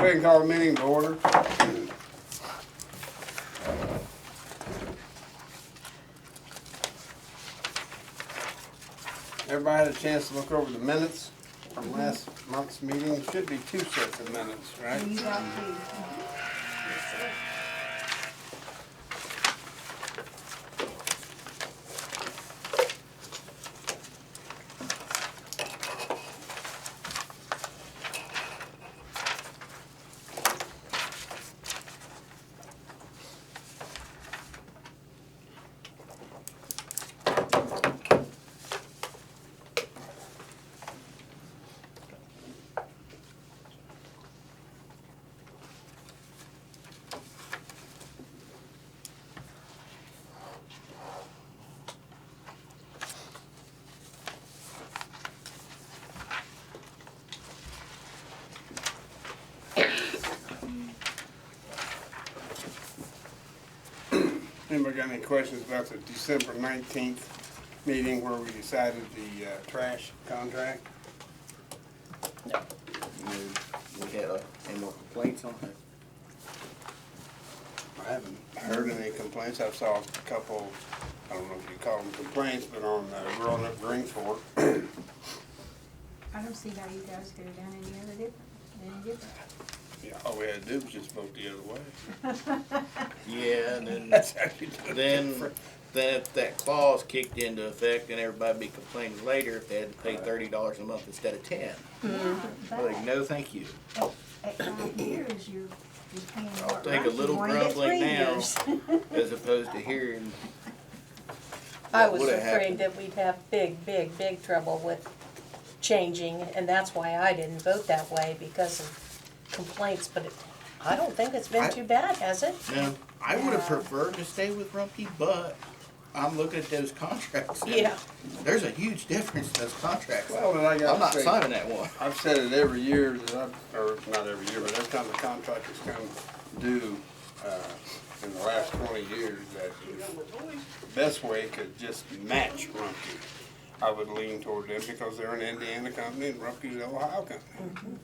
ahead and call the meeting to order. Everybody had a chance to look over the minutes from last month's meeting. Should be 2 sets of minutes, right? You got two. Anybody got any questions about the December 19th meeting where we decided the trash contract? No. We had any more complaints on that? I haven't heard any complaints. I saw a couple, I don't know if you call them complaints, but on growing up Greensfork. I don't see how you guys could have done any different. Yeah, all we had to do was just vote the other way. Yeah, and then, That's how you do it. then if that clause kicked into effect, then everybody'd be complaining later if they had to pay $30 a month instead of 10. Like, no, thank you. At 5 years, you're paying I'll what take a right little you wanted at grumbling 3 now. years. As opposed to hearing I what was would've afraid happened. that we'd have big trouble with changing, and that's why I didn't vote that way, because of complaints, but I don't think it's been too bad, has it? No, I would have preferred to stay with Rumpke, but I'm looking at those contracts. And Yeah. there's a huge difference in those contracts. Well, then I I'm gotta not say, signing that one. I've said it every year that or not every year, but every time the contract has come due in the last 20 years, that the best way could just match Rumpke. I would lean toward them because they're an Indiana company and Rumpke's an Ohio company.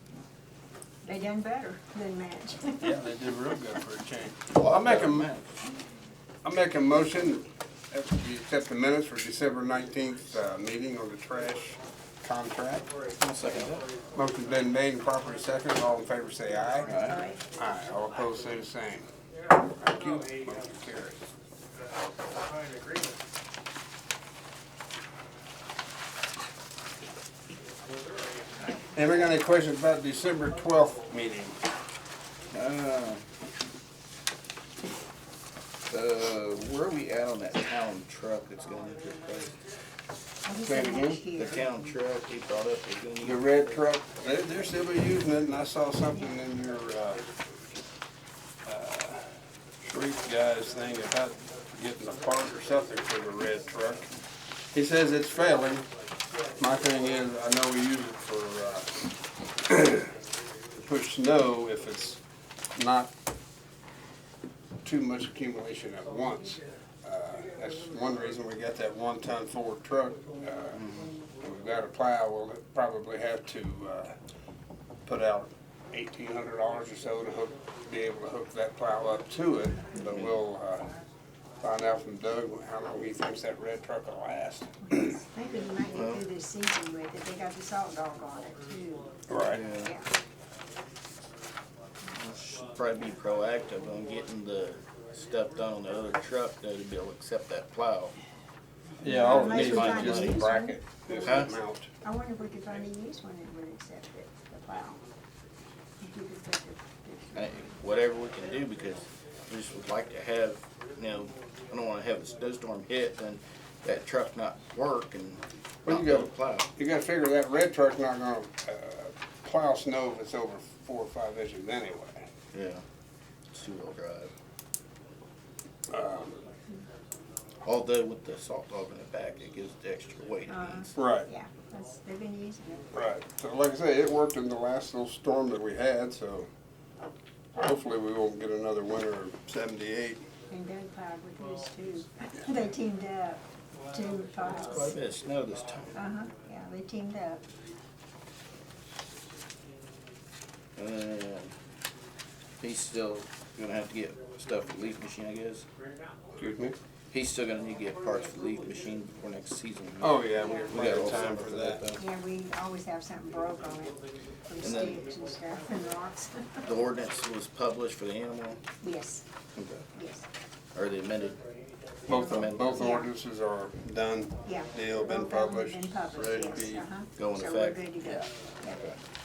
They done better than match. Yeah, they did real good for a change. Well, I'll make a motion that we accept the minutes for December 19th meeting on the trash contract. I'll second that. Motion's been made and properly seconded. All in favor say aye. Aye. Aye. All opposed say the same. Thank you. Motion carries. Anybody got any questions about December 12th meeting? Where are we at on that town truck that's going to be replaced? Say it again? The town truck he brought up, they're going to The use. red truck, they're still be using it, and I saw something in your, Sharif guy's thing about getting a part or something for the red truck. He says it's failing. My thing is, I know we use it for, to push snow if it's not too much accumulation at once. That's one reason we got that 1-ton Ford truck. We've got a plow, we'll probably have to put out $1,800 or so to be able to hook that plow up to it. But we'll find out from Doug how long he thinks that red truck will last. Maybe you might get through this season with it. They got the salt dog on it too. Right. Yeah. Should probably be proactive on getting the stuff done on the other truck though to be able to accept that plow. Yeah, all it Unless needs we is find just a a used bracket, just a Huh? mount. I wonder if we could find a used one that would accept it, the plow. If you could put Hey, whatever we can do, because we just would like to have, you know, I don't want to have a snowstorm hit and that truck not work and Well, not you be go- able to plow. You gotta figure that red truck's not gonna plow snow if it's over 4 or 5 inches anyway. Yeah, it's two-wheel drive. Um, Although with the salt dog in the back, it gives the extra weight it needs. Right, yeah, they've been using it. right. So like I say, it worked in the last little storm that we had, so hopefully we won't get another winter of 78. And Doug plowed with his too. They teamed up, 2 Quite a plows. bit of snow this time. Yeah, they teamed up. And He's still gonna have to get stuff for the leaf machine, I guess. Excuse me? He's still gonna need to get parts for the leaf machine before next season. Oh, yeah, we We got got plenty all of time summer for for that. that though. Yeah, we always have something broke on it, from And then- sticks and stuff and rocks. The ordinance was published for the animal, Yes, okay. yes, Or the amended. Both Yeah. ordinances are done, yeah. deal, been Both of them have published, been published, ready to yes, be. Go in So effect. we're good to go. Yeah. Yeah.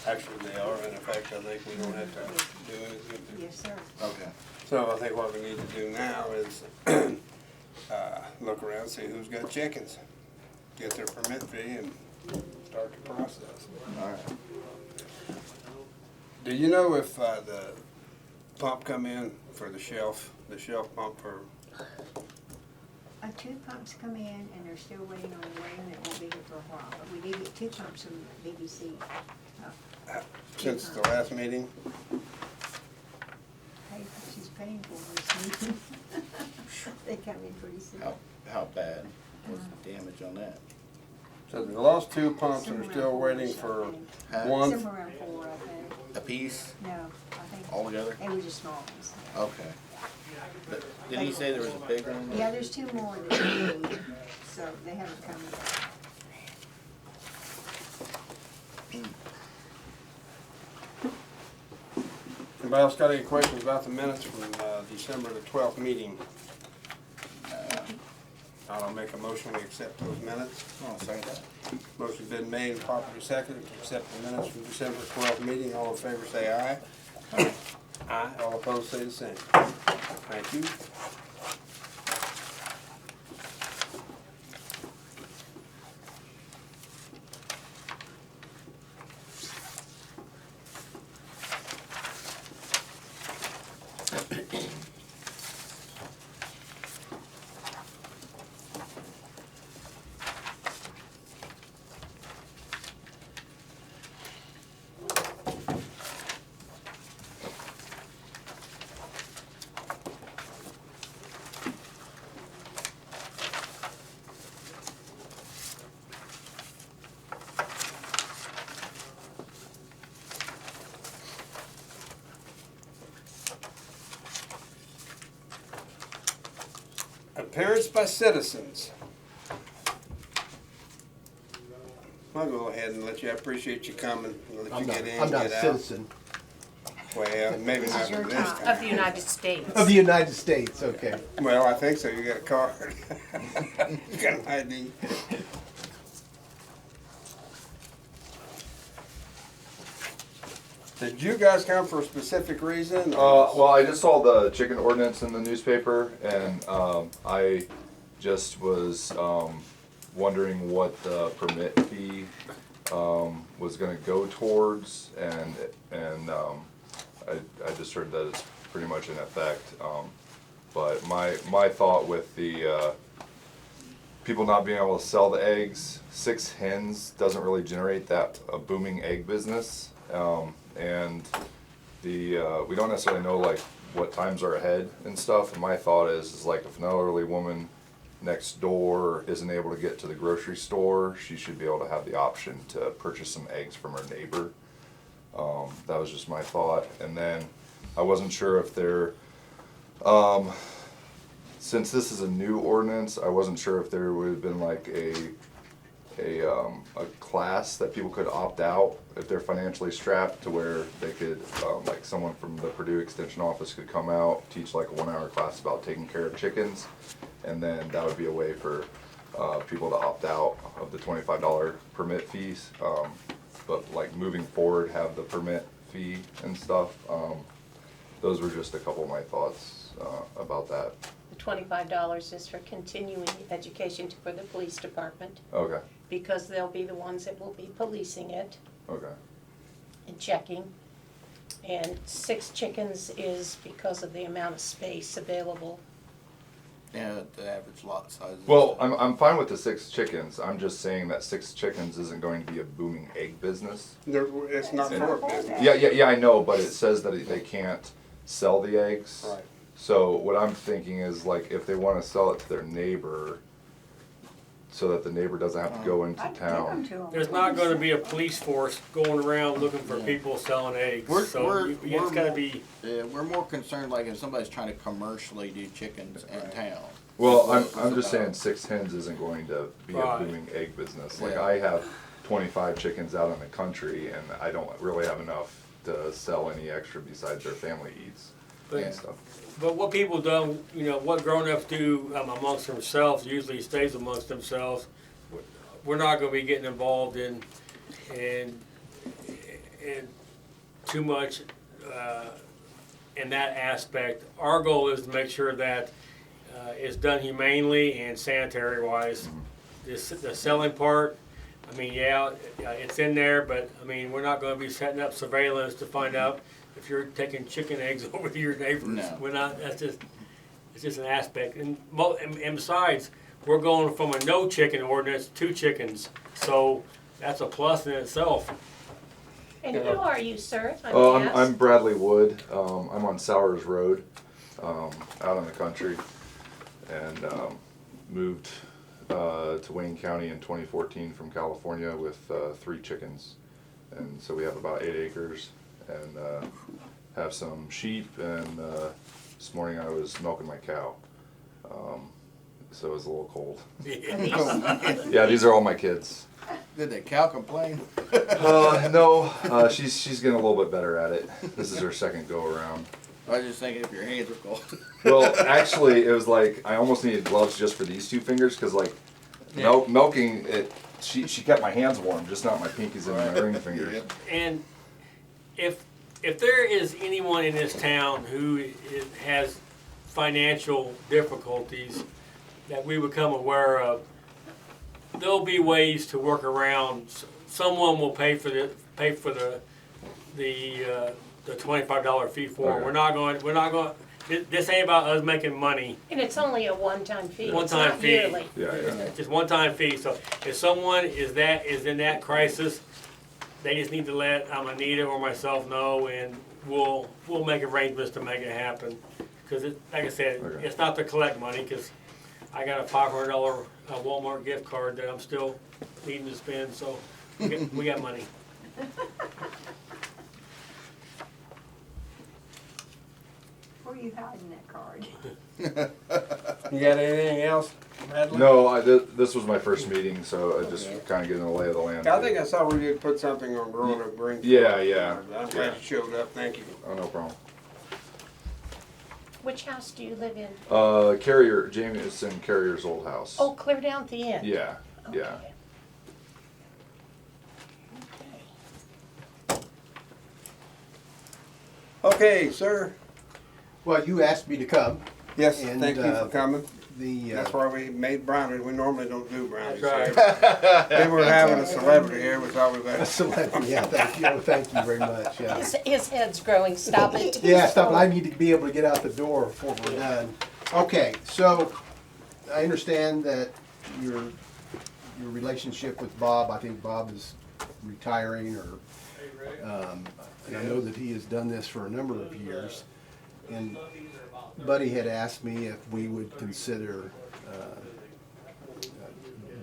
Actually, they are in effect, I think we don't have to do anything. Yes, sir. Okay. So I think what we need to do now is, look around, see who's got chickens. Get their permit fee and start the process. Alright. Do you know if, the pump come in for the shelf pump for, Two pumps come in and they're still waiting on the rain that won't be here for a while, but we did get 2 pumps from BBC. since the last meeting? Hey, she's paying for this meeting. They come in pretty soon. How bad was the damage on that? So the lost 2 pumps Somewhere are around still 4, waiting I for Huh? one. Somewhere around 4, I think. A piece No, I think altogether? they were just small ones. Okay. But didn't he say there was a big one? Yeah, there's 2 more that we need, so they haven't come yet. Anybody else got any questions about the minutes from December the 12th meeting? I'll make a motion to accept those minutes. Oh, second that. Motion's been made and properly seconded to accept the minutes from December 12th meeting. All in favor say aye. Aye. Aye. All opposed say the same. Thank you. Appearance by citizens. I'll go ahead and let you, I appreciate you coming, and let you get in, I'm not a get out. citizen Well, maybe This not is your from this time. Of the time. United States. of the United States. Okay. Well, I think so, you got a card. You got an ID. Did you guys come for a specific reason? Well, I just saw the chicken ordinance in the newspaper, and I just was wondering what the permit fee was going to go towards, and I just heard that it's pretty much in effect. But my thought with the people not being able to sell the eggs, 6 hens doesn't really generate that a booming egg business. And we don't necessarily know like what times are ahead and stuff. And my thought is like if an elderly woman next door isn't able to get to the grocery store, she should be able to have the option to purchase some eggs from her neighbor. That was just my thought. And then I wasn't sure if there, since this is a new ordinance, I wasn't sure if there would have been like a class that people could opt out if they're financially strapped to where they could, like someone from the Purdue Extension Office could come out, teach like a 1-hour class about taking care of chickens, and then that would be a way for people to opt out of the $25 permit fees. But like moving forward, have the permit fee and stuff. Those were just a couple of my thoughts about that. The $25 is for continuing education for the police department, Okay, because they'll be the ones that will be policing it okay. and checking. And 6 chickens is because of the amount of space available. Yeah, the average lot size. Well, I'm fine with the 6 chickens. I'm just saying that 6 chickens isn't going to be a booming egg business. It's not for business. Yeah, I know, but it says that they can't sell the eggs. Right. So what I'm thinking is like if they want to sell it to their neighbor, so that the neighbor doesn't have to go into I'd give them town. to 'em. There's not gonna be a police force going around looking for people selling eggs, so it's gotta be, Yeah, we're more concerned like if somebody's trying to commercially do chickens in town. Well, I'm just saying 6 hens isn't going to be a Right. booming egg business. Like Yeah. I have 25 chickens out in the country and I don't really have enough to sell any extra besides their family eats but, and stuff. but what people do, you know, what grown-ups do amongst themselves usually stays amongst themselves. We're not gonna be getting involved in too much, in that aspect. Our goal is to make sure that, it's done humanely and sanitary-wise. The selling part, I mean, yeah, it's in there, but, I mean, we're not gonna be setting up surveillance to find out if you're taking chicken eggs over to your neighbors. No. We're not, it's just an aspect. And besides, we're going from a no chicken ordinance to chickens, so that's a plus in itself. And who are you, sir? Oh, I'm Bradley Wood. I'm on Sowers Road, out in the country, and moved to Wayne County in 2014 from California with 3 chickens, and so we have about 8 acres, and have some sheep. And this morning I was milking my cow, so it was a little cold. Yeah, these are all my kids. Did the cow complain? No, she's getting a little bit better at it. This is her second go around. I was just thinking if your hands were cold. Well, actually, it was like I almost needed gloves just for these 2 fingers because, like, milking it, she kept my hands warm, just not my pinkies and my ring fingers. And if there is anyone in this town who has financial difficulties that we become aware of, there'll be ways to work around. Someone will pay for the $25 fee for it. Okay. We're not going. This ain't about us making money. And it's only a one-time fee. It's One-time not fee. yearly. Yeah. It's just one-time fee. So if someone is in that crisis, they just need to let Anita or myself know, and we'll make arrangements to make it happen. Because like I said, Okay. it's not to collect money. Because I got a $500 Walmart gift card that I'm still needing to spend. So we got money. Where are you hiding that card? You got anything else, Bradley? No, this was my first meeting, so I just kind of getting the lay of the land. I think I saw we did put something on growing up Greensfork. Yeah. I'm glad you showed up, thank you. Oh, no problem. Which house do you live in? Jameson Carrier's old house. Oh, clear down at the end. Yeah. Okay. Okay, sir. Well, you asked me to come. Yes, And, thank you for coming. The That's why we made brownies. We normally don't do brownies. That's here. They were having a celebrity here, we thought we better. yeah, thank you. Oh, thank you very much. Yeah. His head's growing. Stop it. Yeah, stop. I need to be able to get out the door before we're done. Okay, so I understand that your relationship with Bob. I think Bob is retiring, and I know that he has done this for a number of years. And Buddy had asked me if we would consider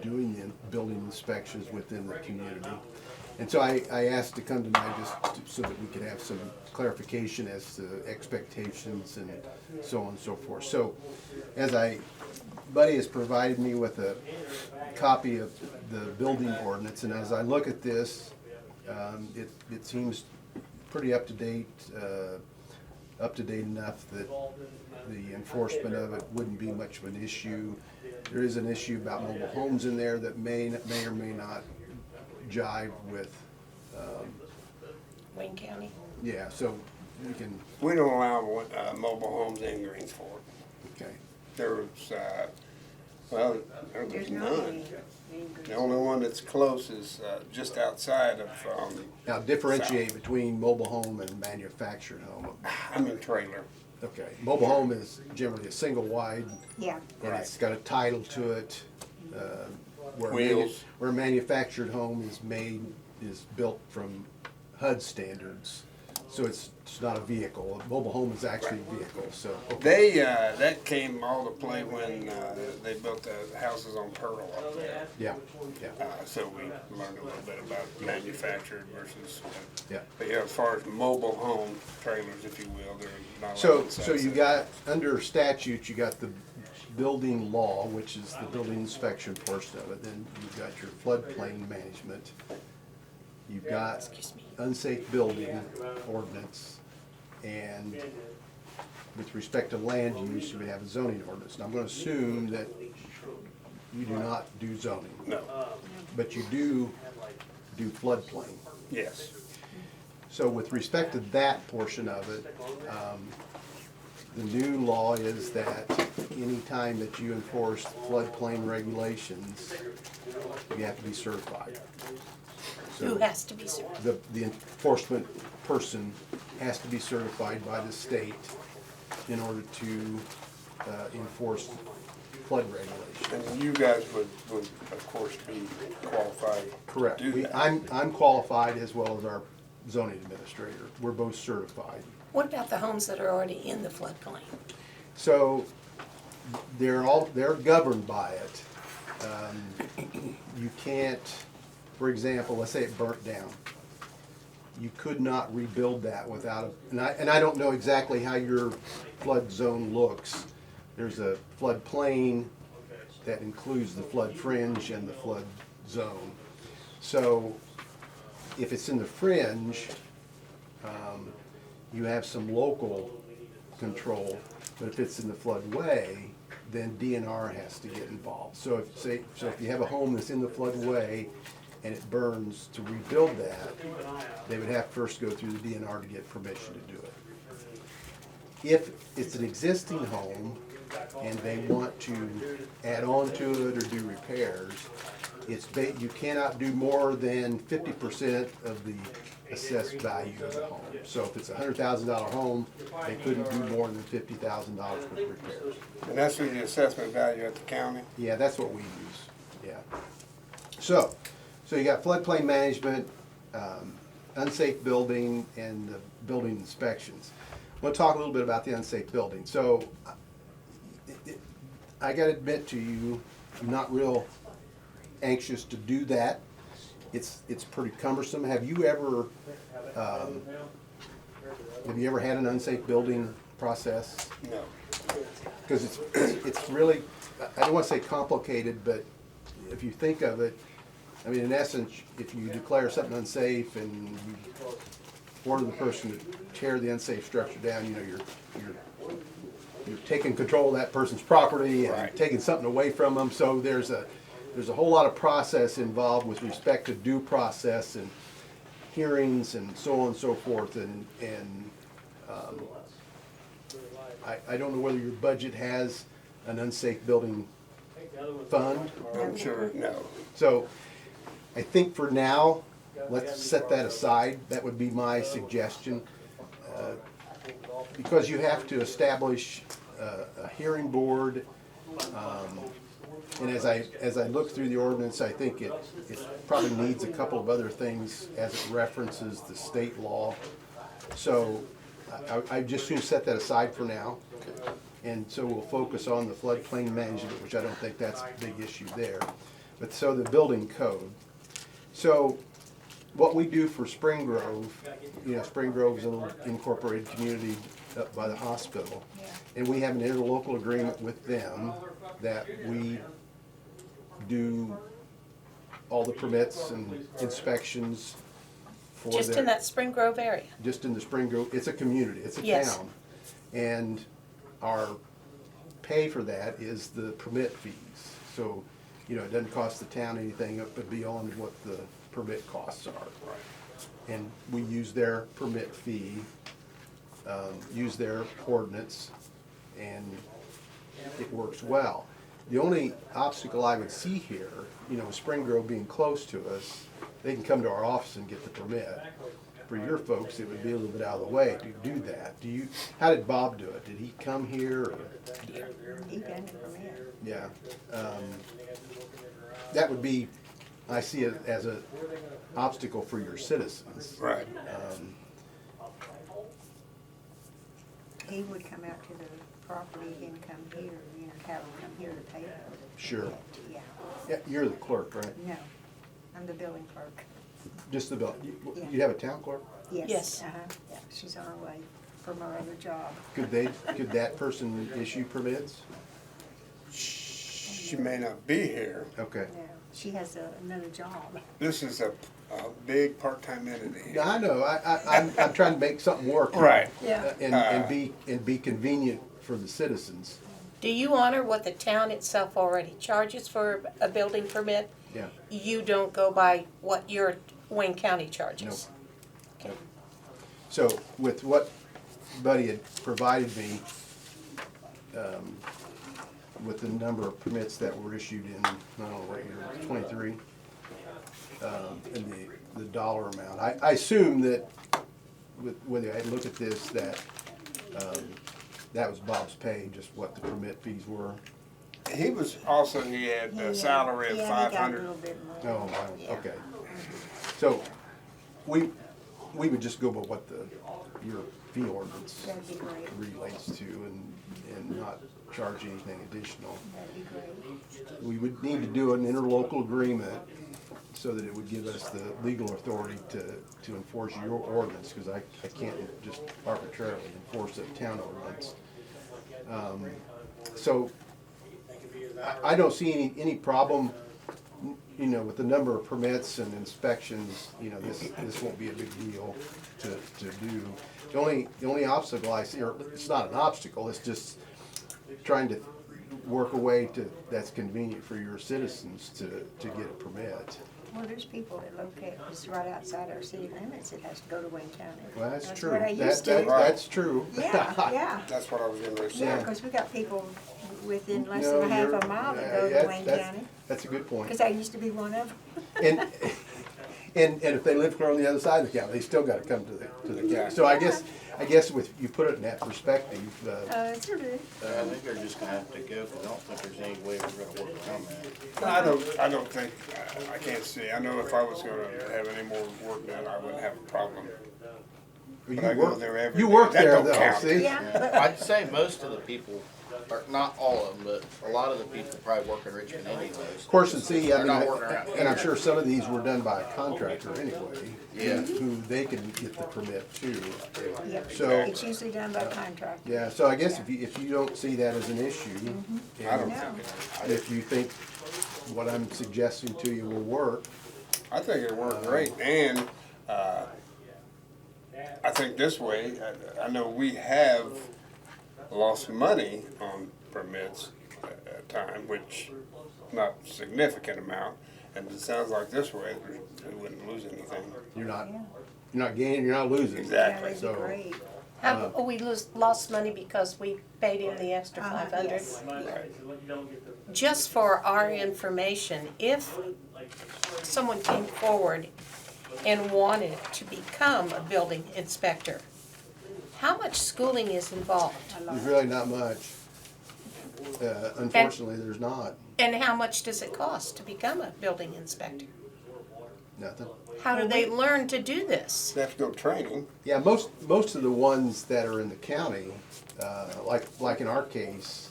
doing the building inspections within the community. And so I asked to come tonight so that we could have some clarification as to expectations and so on and so forth. So Buddy has provided me with a copy of the building ordinance, and as I look at this, it seems pretty up to date enough that the enforcement of it wouldn't be much of an issue. There is an issue about mobile homes in there that may or may not jive with, Wayne County. yeah, so we can, We don't allow mobile homes in Greensfork. okay. There's There's none. not any. The only one that's close is just outside of, Now differentiate between mobile home and manufactured home. I'm in trailer. Okay, mobile home is generally a single wide, Yeah, and it's got a title to it. Where Wheels. Where a manufactured home is built from HUD standards. So it's not a vehicle. A mobile home is actually a vehicle, so. Okay. They, that came all to play when, they built the houses on Pearl up there. Yeah, yeah, So we learned a little bit about manufactured versus, yeah. but yeah, as far as mobile home trailers, if you will, they're not. allowed So inside you the- got, under statute, you got the building law, which is the building inspection portion of it. Then you've got your floodplain management. You've got unsafe building ordinance. And with respect to land use, you would have a zoning ordinance. Now, I'm gonna assume that you do not do zoning, No, but you do floodplain. yes. So with respect to that portion of it, the new law is that any time that you enforce floodplain regulations, you have to be certified. Who has to be certified? The enforcement person has to be certified by the state in order to enforce flood regulations. And you guys would of course be qualified Correct. to do that. I'm qualified as well as our zoning administrator. We're both certified. What about the homes that are already in the floodplain? So they're governed by it. You can't, for example, let's say it burnt down. You could not rebuild that without and I don't know exactly how your flood zone looks. There's a flood plain that includes the flood fringe and the flood zone. So if it's in the fringe, you have some local control, but if it's in the floodway, then DNR has to get involved. So if you have a home that's in the floodway and it burns, to rebuild that, they would have to first go through the DNR to get permission to do it. If it's an existing home and they want to add on to it or do repairs, you cannot do more than 50% of the assessed value of the home. So if it's a $100,000 home, they couldn't do more than $50,000 worth of repairs. And that's through the assessment value at the county? Yeah, that's what we use, yeah. So you got floodplain management, unsafe building, and the building inspections. I want to talk a little bit about the unsafe building. So I gotta admit to you, I'm not real anxious to do that. It's pretty cumbersome. Have you ever had an unsafe building process? No. Because it's really, I don't want to say complicated, but if you think of it, I mean, in essence, if you declare something unsafe and you order the person to tear the unsafe structure down, you know, you're taking control of that person's property and Right. taking something away from them. So there's a whole lot of process involved with respect to due process and hearings and so on and so forth. And I don't know whether your budget has an unsafe building fund. I'm sure, no. So I think for now, let's set that aside. That would be my suggestion. Because you have to establish a hearing board. And as I look through the ordinance, I think it probably needs a couple of other things as it references the state law. So I just soon set that aside for now. And so we'll focus on the floodplain management, which I don't think that's a big issue there. But so the building code. So what we do for Spring Grove, you know, Spring Grove is a little incorporated community up by the hospital. And we have an interlocal agreement with them that we do all the permits and inspections for Just in that Spring Grove area? just in the Spring Grove, it's a community, it's a Yes. town. And our pay for that is the permit fees. So, you know, it doesn't cost the town anything but beyond what the permit costs are. And we use their permit fee, use their ordinance, and it works well. The only obstacle I would see here, you know, Spring Grove being close to us, they can come to our office and get the permit. For your folks, it would be a little bit out of the way to do that. How did Bob do it? Did he come here? Or? He done it for me. Yeah. That would be, I see it as an obstacle for your citizens. Right. He would come out to the property and come here, you know, have him come here to pay for it. Sure. Yeah, Yeah, you're the clerk, right? no, I'm the building clerk. Just the bill. Yeah. You have a town clerk? Yes. Uh-huh, yeah, she's on her way from her other job. Could that person issue permits? She may not be here. Okay. No, she has another job. This is a big part-time entity. Yeah, I know. I'm trying to make something work. here, Right. Yeah. And be convenient for the citizens. Do you honor what the town itself already charges for a building permit? Yeah. You don't go by what your Wayne County charges? So with what Buddy had provided me, with the number of permits that were issued in, I don't know what year, 23, and the dollar amount, I assume that whether I look at this, that that was Bob's pay, just what the permit fees were. He was also, he had a salary of Yeah, he got a 500. little bit more. Oh, wow, Yeah. okay. So we would just go by what your fee ordinance That'd be great, relates to and not charge anything additional. that'd be great. We would need to do an interlocal agreement so that it would give us the legal authority to enforce your ordinance, because I can't just arbitrarily enforce a town ordinance. So I don't see any problem, you know, with the number of permits and inspections. You know, this won't be a big deal to do. The only obstacle I see, or it's not an obstacle, it's just trying to work a way that's convenient for your citizens to get a permit. Well, there's people that locate, it's right outside our city limits, it has to go to Wayne County. Well, that's true. what I used to. That's true. Yeah, yeah, That's what I was gonna say. yeah, because we got people within less No, than a half you're- a mile that yeah, go yeah, to Wayne that's- County, That's a good point. because I used to be one of them. And if they live clear on the other side of the county, they still gotta come to the county. Yeah. So I guess with, you put it in that perspective, It's all good. I think they're just gonna have to go, cause I don't think there's any way we're gonna work around that. I don't think, I can't see. I know if I was gonna have any more work done, I wouldn't have a problem. you But I go work, there every you day. work That there don't though, count. see? Yeah, but I'd say most of the people, or not all of them, but a lot of the people probably work in Richmond anyways. Of course, and see, I They're not mean, working around and I'm here. sure some of these were done by a contractor anyway. Yeah. Who they can get the permit too. yeah, So- it's usually done by contract. Yeah, so I guess if you don't see that as an issue, I don't No. think, if you think what I'm suggesting to you will work, I think it worked great, and, I think this way, I know we have lost money on permits at time, which not significant amount, and it sounds like this way, we wouldn't lose anything. you're not, Yeah. you're not gaining, you're not losing. Exactly. Yeah, that'd be So- great. We lost money because we paid him the extra 500? Yes. Just for our information, if someone came forward and wanted to become a building inspector, how much schooling is involved? There's really not much. Unfortunately, there's not, And how much does it cost to become a building inspector? nothing. How do they learn to do this? They have to go training. Yeah, most of the ones that are in the county, like in our case,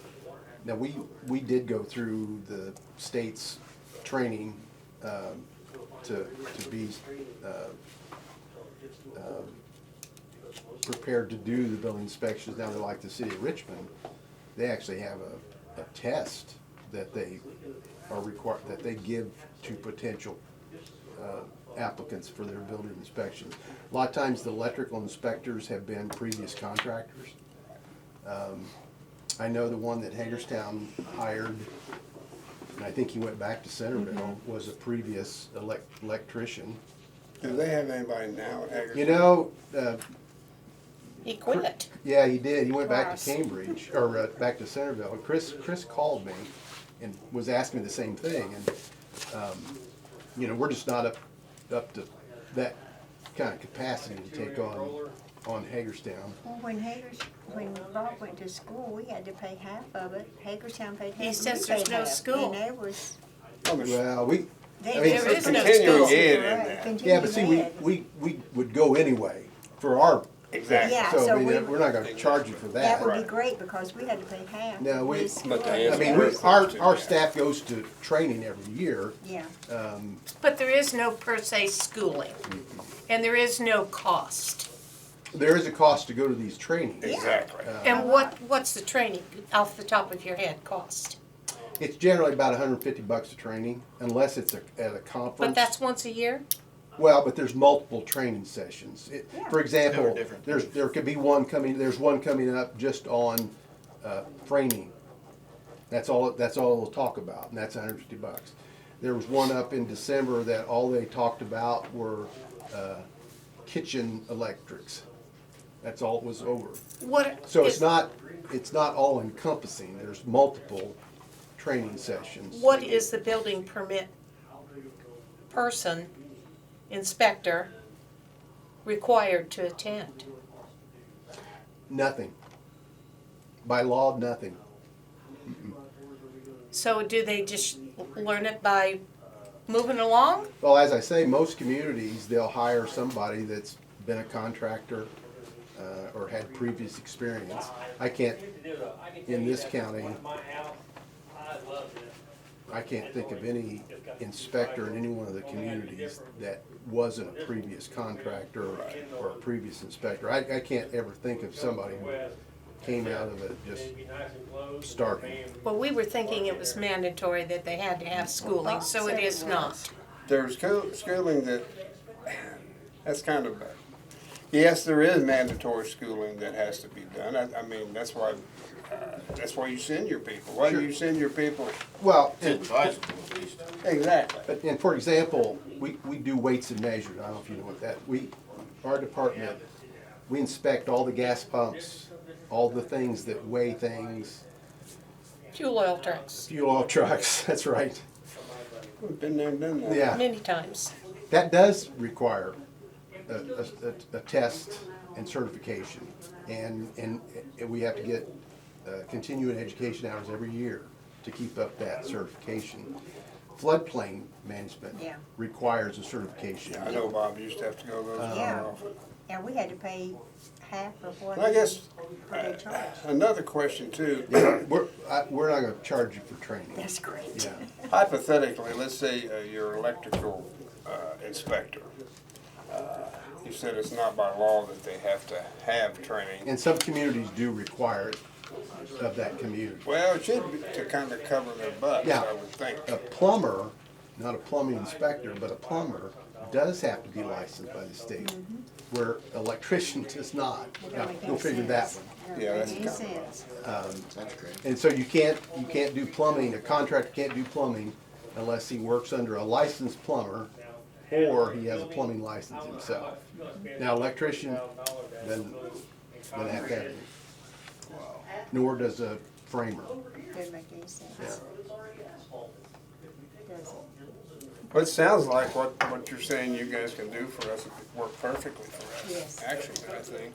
now we did go through the state's training to be prepared to do the building inspections. Now they're like the city of Richmond, they actually have a test that they are required, that they give to potential applicants for their building inspections. A lot of times the electrical inspectors have been previous contractors. I know the one that Hagerstown hired, and I think he went back to Centerville, was a previous electrician. Do they have anybody now at Hagerstown? You know, He quit. yeah, he did. He went back Ross. to Cambridge, or back to Centerville. And Chris called me and was asking me the same thing. And, you know, we're just not up to that kind of capacity to take on Hagerstown. Well, when Bob went to school, we had to pay half of it. Hagerstown paid half. He and says we there's paid no half. school. And it was, Oh, but Well, we, they, I mean, There is no continuing school. ed in Right, that. continuing yeah, but see, ed. we would go anyway for our Exactly. Yeah, So, so I mean, we- we're not gonna charge you for That that. would be great, because we had to pay half. No, we- This But the school. answer I mean, is- our staff goes to training every year. Yeah, But there is no per se schooling, and there is no cost. There is a cost to go to these trainings. Exactly. And what's the training, off the top of your head, cost? It's generally about $150 a training, unless it's at a conference. But that's once a year? Well, but there's multiple training sessions. For example, There are different there could be one there's one coming up just on framing. That's all it'll talk about, and that's $150. There was one up in December that all they talked about were kitchen electrics. That's all it was over. What? So is- it's not all encompassing. There's multiple training sessions. What is the building permit person, inspector, required to attend? Nothing. By law, nothing. So do they just learn it by moving along? Well, as I say, most communities, they'll hire somebody that's been a contractor or had previous experience. I can't, in this county, I can't think of any inspector in any one of the communities that wasn't a previous contractor or a previous inspector. I can't ever think of somebody who came out of it just starting. Well, we were thinking it was mandatory that they had to have schooling, so it is not. There's schooling that's kind of, yes, there is mandatory schooling that has to be done. I mean, that's why you send your people. Why do you send your people? Well, To advise them at least. Exactly. and for example, we do weights and measures. I don't know if you know what that, our department, we inspect all the gas pumps, all the things that weigh things, Fuel oil trucks, fuel oil trucks, that's right. We've been there and done that. Yeah, many times. that does require a test and certification. And we have to get continuing education hours every year to keep up that certification. Floodplain management Yeah. requires a certification. I know Bob used to have to go to those Yeah. more often. and we had to pay half of what And I guess they charge. another question too. We're not gonna charge you for training. That's great. Yeah. Hypothetically, let's say you're electrical inspector. You said it's not by law that they have to have training. And some communities do require it of that community. Well, it should be to kind of cover their butts, Yeah. I would think. A plumber, not a plumbing inspector, but a plumber does have to be licensed by the state, where electrician does not. Now, go figure that one. Yeah, that's Makes kind sense. That's great. And so you can't do plumbing, a contractor can't do plumbing unless he works under a licensed plumber or he has a plumbing license himself. Now, electrician doesn't have that, nor does a framer. Doesn't make any sense. Yeah. Does it? Well, it sounds like what you're saying you guys can do for us would work perfectly for us. Yes. Actually, I think.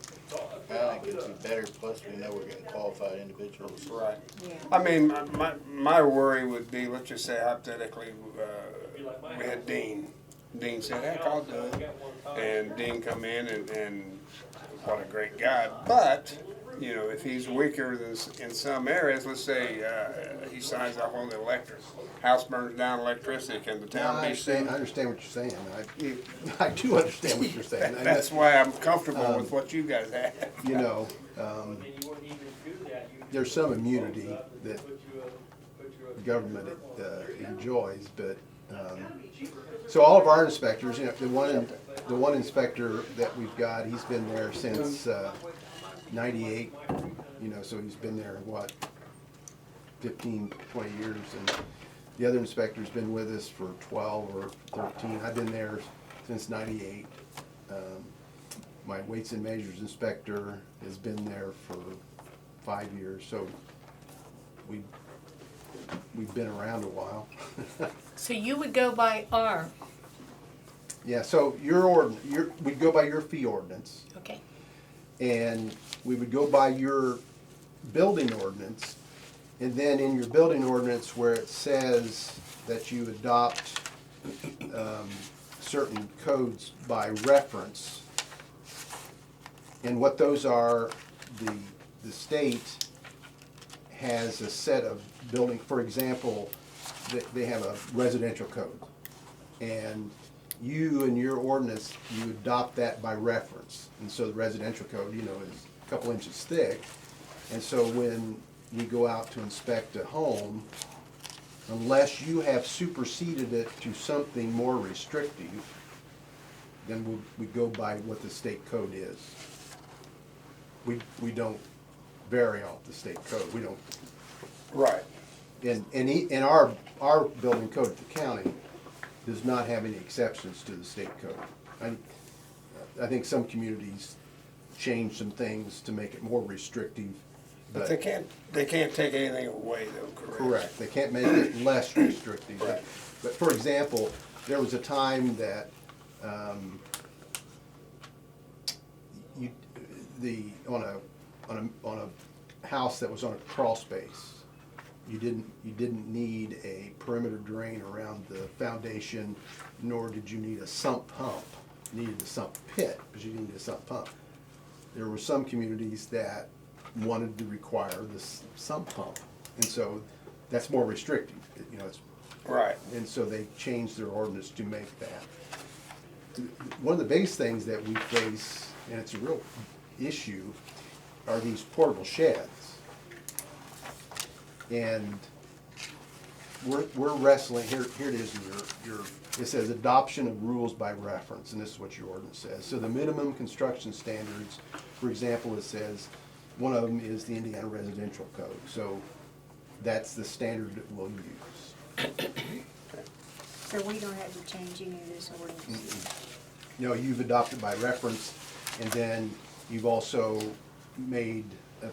I think it'd be better, plus we know we're getting qualified individuals. Right. Yeah. I mean, my worry would be, let's just say hypothetically, we had Dean. Dean said, heck, I'll do it. And Dean come in and what a great guy. But, you know, if he's weaker than in some areas, let's say he signs off on the electric. House burns down, electricity, can the I town be sued? understand what you're saying. I do understand what you're saying. And That's why I'm comfortable with what you guys have. you know, there's some immunity that the government enjoys, but, so all of our inspectors, you know, the one inspector that we've got, he's been there since, 98, you know, so he's been there, what, 15, 20 years, and the other inspector's been with us for 12 or 13. I've been there since 98. My weights and measures inspector has been there for 5 years, so we've been around a while. So you would go by our, Yeah, so we'd go by your fee ordinance, okay, and we would go by your building ordinance, and then in your building ordinance where it says that you adopt certain codes by reference, And what those are, the state has a set of building, for example, they have a residential code. And you in your ordinance, you adopt that by reference. And so the residential code, you know, is a couple inches thick. And so when we go out to inspect a home, unless you have superseded it to something more restrictive, then we go by what the state code is. We don't vary off the state code. We don't. Right. And our building code at the county does not have any exceptions to the state code. I think some communities change some things to make it more restrictive. But they can't take anything away though, correct? Correct, they can't make it less restrictive. Right. But for example, there was a time that, on a house that was on a crawl space, you didn't need a perimeter drain around the foundation, nor did you need a sump pump. You needed a sump pit, but you didn't need a sump pump. There were some communities that wanted to require this sump pump, and so that's more restrictive, you know, it's. Right. And so they changed their ordinance to make that. One of the biggest things that we face, and it's a real issue, are these portable sheds. And we're wrestling, here it is in your, it says adoption of rules by reference, and this is what your ordinance says. So the minimum construction standards, for example, it says, one of them is the Indiana Residential Code, so that's the standard that we'll use. So we don't have to change any of this ordinance? No, you've adopted by reference, and then you've also made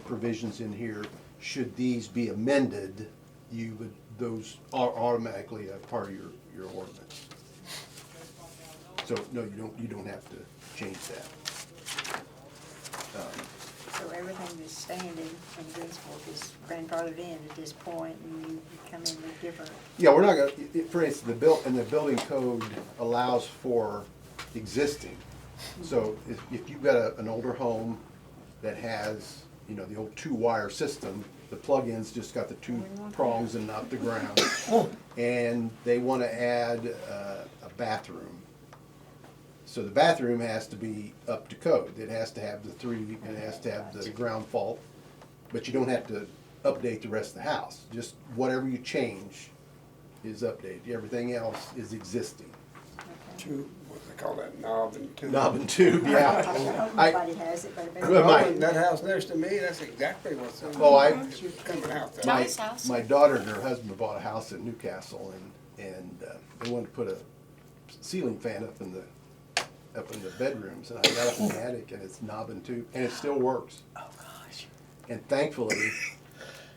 provisions in here, should these be amended, those are automatically a part of your ordinance. So, no, you don't have to change that. So everything that's standing in Greensfork is grandfathered in at this point, and you come in with different, Yeah, we're not gonna, for instance, the building code allows for existing. So if you've got an older home that has, you know, the old 2-wire system, the plug-in's just got the 2 prongs and not the ground, and they wanna add a bathroom. So the bathroom has to be up to code. It has to have the 3, and it has to have the ground fault, but you don't have to update the rest of the house. Just whatever you change is updated. Everything else is existing. Two, what do they call that, knob and tube? Knob and tube, yeah. I hope nobody has it, but if Well, my- anybody. That house next to me, that's exactly what's in Oh, She's coming out there. My, Nice house. my daughter and her husband bought a house in Newcastle, and they wanted to put a ceiling fan up in the bedrooms, and I got up in the attic, and it's knob and tube, and it still works. Oh, gosh. And thankfully,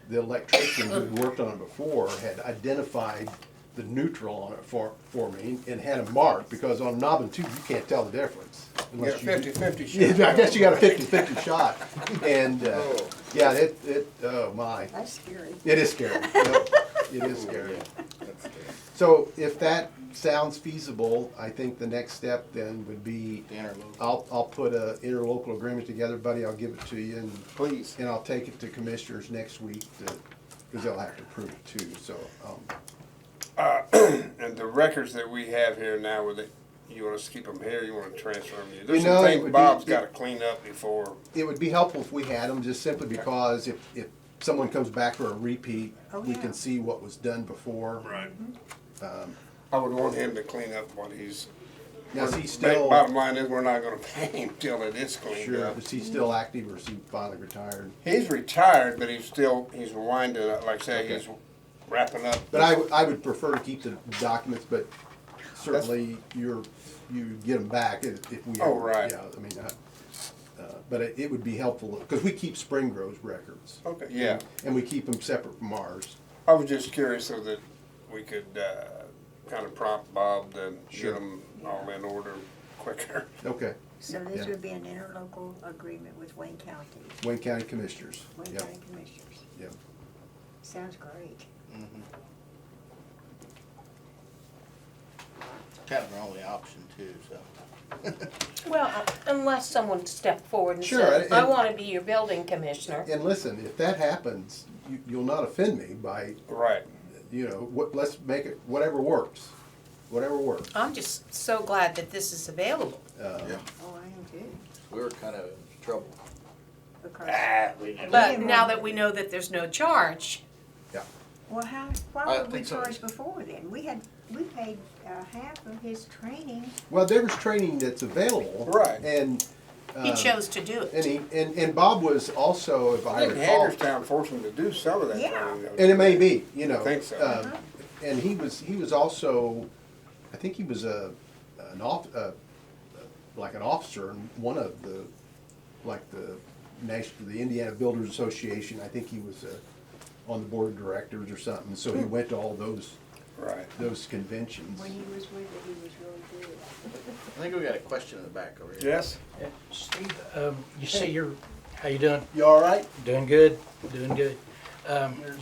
the electrician who had worked on it before had identified the neutral on it for me, and had a mark, because on knob and tube, you can't tell the difference. You got a 50-50 shot. Yeah, I guess you got a 50-50 shot, and, yeah, oh my. That's scary. It is scary. Yep, it is scary. So if that sounds feasible, I think the next step then would be, The interlocal. I'll put a interlocal agreement together, buddy, I'll give it to you, and Please. and I'll take it to commissioners next week, because they'll have to approve it too, so. And the records that we have here now, you want us to keep them here, you want to transfer them? There's know, some it things would be- Bob's got to clean up before. It would be helpful if we had them, just simply because if someone comes back for a repeat, Oh, we yeah. can see what was done before. Right. I would want him to clean up what he's. Now, is he still, Bottom line is, we're not going to pay him till it is cleaned sure, up. is he still active, or is he finally retired? He's retired, but he's winding up, like I say, Okay. he's wrapping up. But I would prefer to keep the documents, but certainly you get them back if we. Oh, right. Yeah, I mean, but it would be helpful, because we keep Spring Grove's records. Okay, yeah. And we keep them separate from ours. I was just curious so that we could kind of prompt Bob to Sure. get them all in order quicker. Okay, So this Yeah. would be an interlocal agreement with Wayne County, Wayne County Commissioners. Wayne Yep, County Commissioners. yep. Sounds great. Kind of our only option too, so. Well, unless someone stepped forward and Sure, said, I and- wanna be your building commissioner. And listen, if that happens, you'll not offend me by, Right. you know, let's make it, whatever works. Whatever works. I'm just so glad that this is available. Yeah, Oh, I am too, we were kind of in trouble. because, But now that we know that there's no charge, well, why I would we think so. charge before then? We paid half of his training. Well, there was training that's available. Right. And. he uh, chose to do And it. and Bob was also, if I I think recall, Hagerstown forced him to do some of that Yeah. training. though, and it may too. be, you know. I think so. And he was also, I think he was like an officer in one of the, like the Indiana Builders Association. I think he was on the board of directors or something. So he went to all those Right. conventions. When he was with it, he was really good. I think we got a question in the back over here. Yes? Steve, you say you're, how you doing? You all right? Doing good, doing good.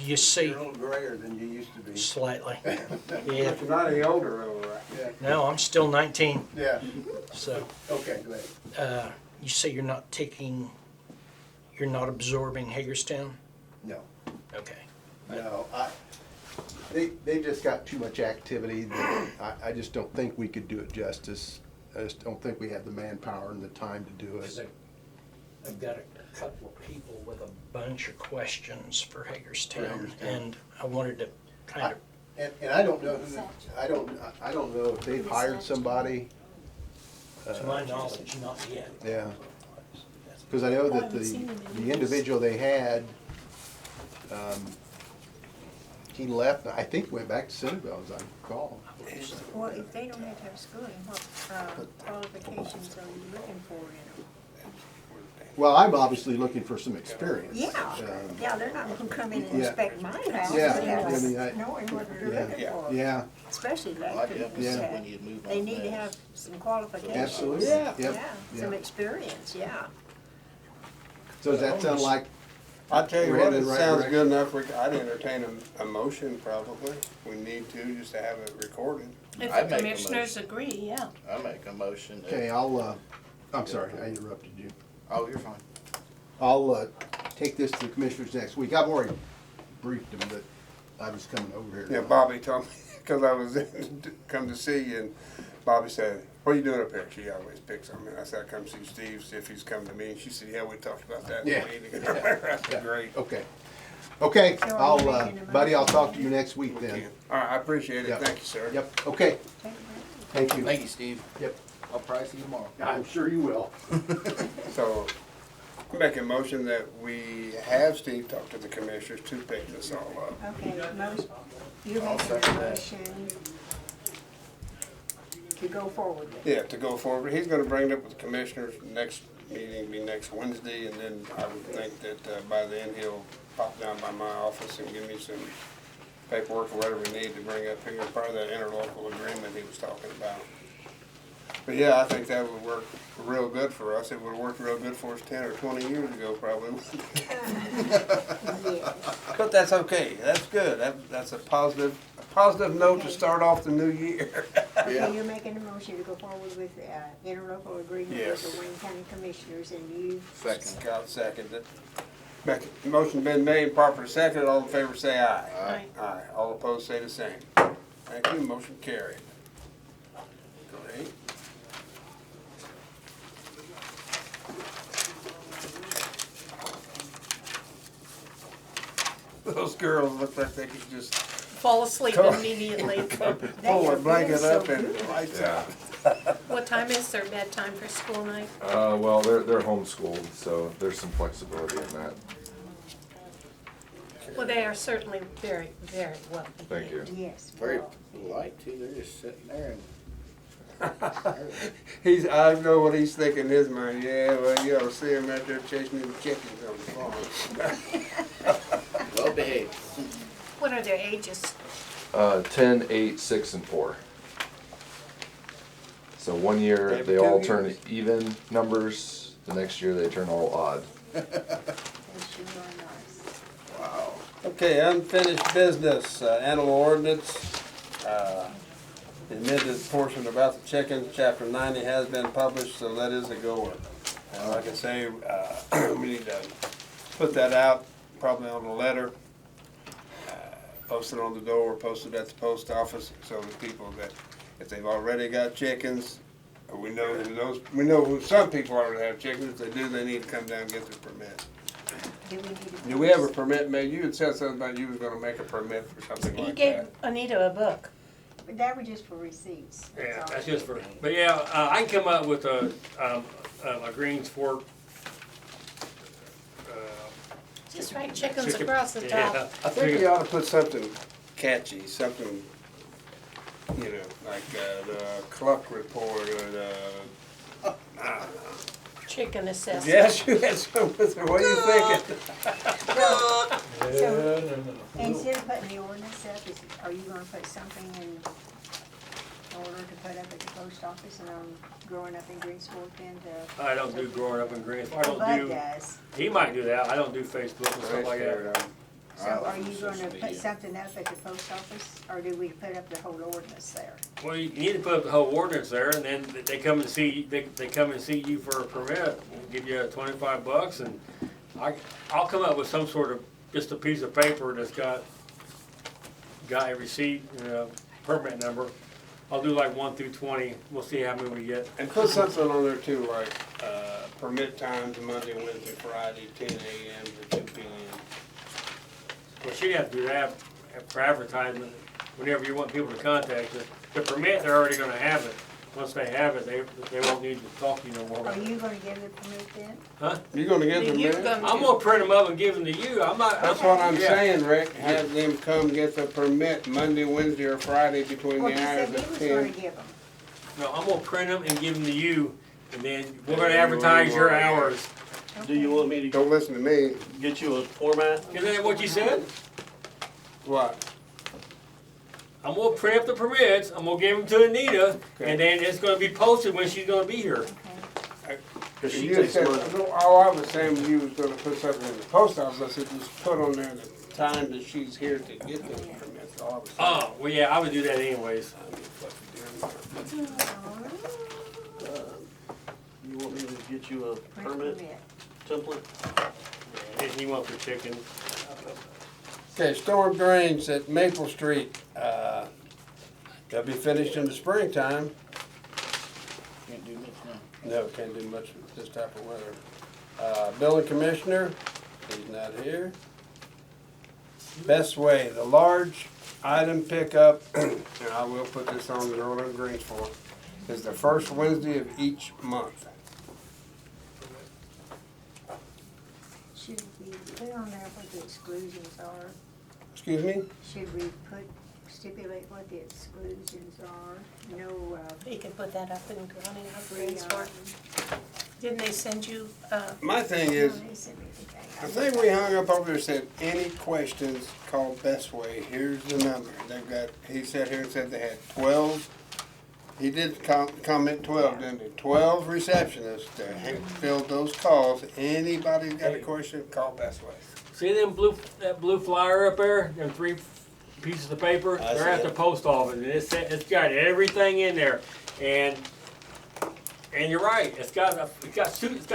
You say You're a little grayer than you used to be. slightly. Yeah, But you're not any older, though, right? no, I'm still 19, Yeah. so, Okay, good. you say you're not absorbing Hagerstown? No. Okay. No, they just got too much activity that I just don't think we could do it justice. I just don't think we have the manpower and the time to do Because it. I've got a couple of people with a bunch of questions for Hagerstown, Hagerstown. and I wanted to kind of, And I don't know, I don't know if they've hired somebody. to my knowledge, not yet. Yeah, because I know that the individual they had, he left, I think went back to Centerville, as I recall. Well, if they don't have to have schooling, what qualifications are you looking for in them? Well, I'm obviously looking for some experience. Yeah, Um, yeah, they're not gonna come in and Yeah. inspect my house Yeah, without I mean, I- knowing what they're Yeah. looking for. Yeah, Especially I like definitely people Yeah. think we say, need to move on. they need to that. have some qualifications. absolutely. Yeah. Yep, Yeah, some yep. experience, yeah. So does that sound like, I tell you We're what, headed it in the right sounds direction. good enough, I'd entertain a motion probably. We need to, just to have it recorded. If I'd the make a commissioners agree, yeah. I make a motion. that- okay, I'm sorry, I interrupted you. Oh, you're fine. I'll take this to the commissioners next week. I've already briefed them that I was coming over here. Yeah, Bobby told me, because I was in, to come to see you, and Bobby said, what are you doing up here? She always picks on me. I said, I come see Steve, see if he's coming to me. And she said, yeah, we talked about that in Yeah. the meeting. I said, great. Okay. Okay, So are you I'll, making a buddy, I'll motion? talk to you next week then. All right, I appreciate it. Yep. Thank you, sir. Yep, okay, Take it thank you. Thank you, Steve. Yep, I'll probably see you tomorrow. I'm sure you will. So, make a motion that we have Steve talk to the commissioners to pick this all up. back. Okay, you're I'll making a second that. motion to go forward with. Yeah, to go forward. He's gonna bring it up with the commissioners. Next meeting will be next Wednesday, and then I would think that by then he'll pop down by my office and give me some paperwork or whatever we need to bring up here, part of that interlocal agreement he was talking about. But yeah, I think that would work real good for us. It would've worked real good for us 10 or 20 years ago, probably. Yeah. But that's okay. That's good. That's a positive note to start off the new year. Okay, you're making a motion to go forward with interlocal agreement with Yes. the Wayne County Commissioners, and you, Second. Scott seconded. Motion been made, properly seconded. All in favor say aye. Aye. Aye. All opposed say the same. Thank you. Motion carried. Great. Those girls look like they could just Fall asleep Come on. immediately. pull a blanket so up and good. lights Yeah. out. What time is their bedtime for school night? Well, they're homeschooled, so there's some flexibility in that. Well, they are certainly very, very well Thank you. behaved. yes. Very well, polite too. They're just sitting there and. I know what he's thinking in his mind. Yeah, well, you ought to see him out there chasing them chickens on the farm. Well behaved. What are their ages? 10, 8, 6, and 4. So one year Every they 2 all turn years. even numbers. The next year they turn all odd. they sure are nice. Wow. Okay, unfinished business, animal ordinance. The amended portion about the chickens, chapter 90 has been published, so that is a goer. And like I say, we need to put that out, probably on a letter, post it on the door, post it at the post office, so the people that, if they've already got chickens, or we know who some people already have chickens, if they do, they need to come down and get their permit. Do we have a permit made? You had said something about you was gonna make a permit for something He like gave that. Anita a book. But that was just for receipts. Yeah, all. that's just for, but yeah, I can come up with a Greensfork. Just write chickens chicken- across the yeah. top. I think we ought to put something catchy, something, you know, like the Cluck Report or the, I don't know. Chicken assessment. Yes, you had some with it. What are you thinking? So, instead of putting the ordinance up, are you gonna put something in order to put up at the post office and growing up in Greensfork then to? I don't do growing up in Greensfork. I don't Bud do, does. he might do that. I don't do Facebook and stuff like that. So are you gonna put something up at the post office, or do we put up the whole ordinance there? Well, you need to put up the whole ordinance there, and then they come and see, they come and see you for a permit, give you $25, and I'll come up with some sort of, just a piece of paper that's got a receipt, permit number. I'll do like 1 through 20, we'll see how many we get. And put something on there too, like, permit times, Monday, Wednesday, Friday, 10 a.m. to 2 p.m. Well, she'd have to do that for advertisement, whenever you want people to contact you. The permit, they're already gonna have it. Once they have it, they won't need to talk to you no more. Are you gonna give the permit then? Huh? You gonna get them You're there? gonna I'm gonna print them up and give them to you. I'm not. That's what I'm yeah. saying, Rick. Have them come get the permit Monday, Wednesday, or Friday between Well, the he hours said he of was gonna 10. give them. No, I'm gonna print them and give them to you, and then we're gonna advertise your hours. Do you want me to Don't listen to me. get you a format? Isn't that what you said? What? I'm gonna print up the permits, I'm gonna give them to Anita, Okay. and then it's gonna be posted when she's gonna be here. Cause she You takes said, money. all I was saying, you was gonna put something in the post office. I said, just put on there the time that she's here to get the permits. All I was saying. Oh, well, yeah, I would do that anyways. You want me to get you a Print permit template? If you want the chicken. Okay, storm drains at Maple Street, they'll be finished in the springtime. Can't do much now. No, can't do much with this type of weather. Building commissioner, he's not here. Best way, the large item pickup, and I will put this on the road on Greensfork, is the first Wednesday of each month. Should we put on there what the exclusions are? Excuse me? Should we stipulate what the exclusions are? No, You can put that up in Groningen or free, Greensfork. Didn't they send you, My thing no, is, they sent me the thing. I think we hung up over there and said, any questions, call Best Way, here's the number. They've got, he sat here and said they had 12, he did comment 12, didn't he? 12 receptionists that filled those calls. Anybody's got a question, call Best Way. See that blue flyer up there, them 3 pieces of paper? I They're see at the it. post office, and it's got everything in there. And you're right, it's got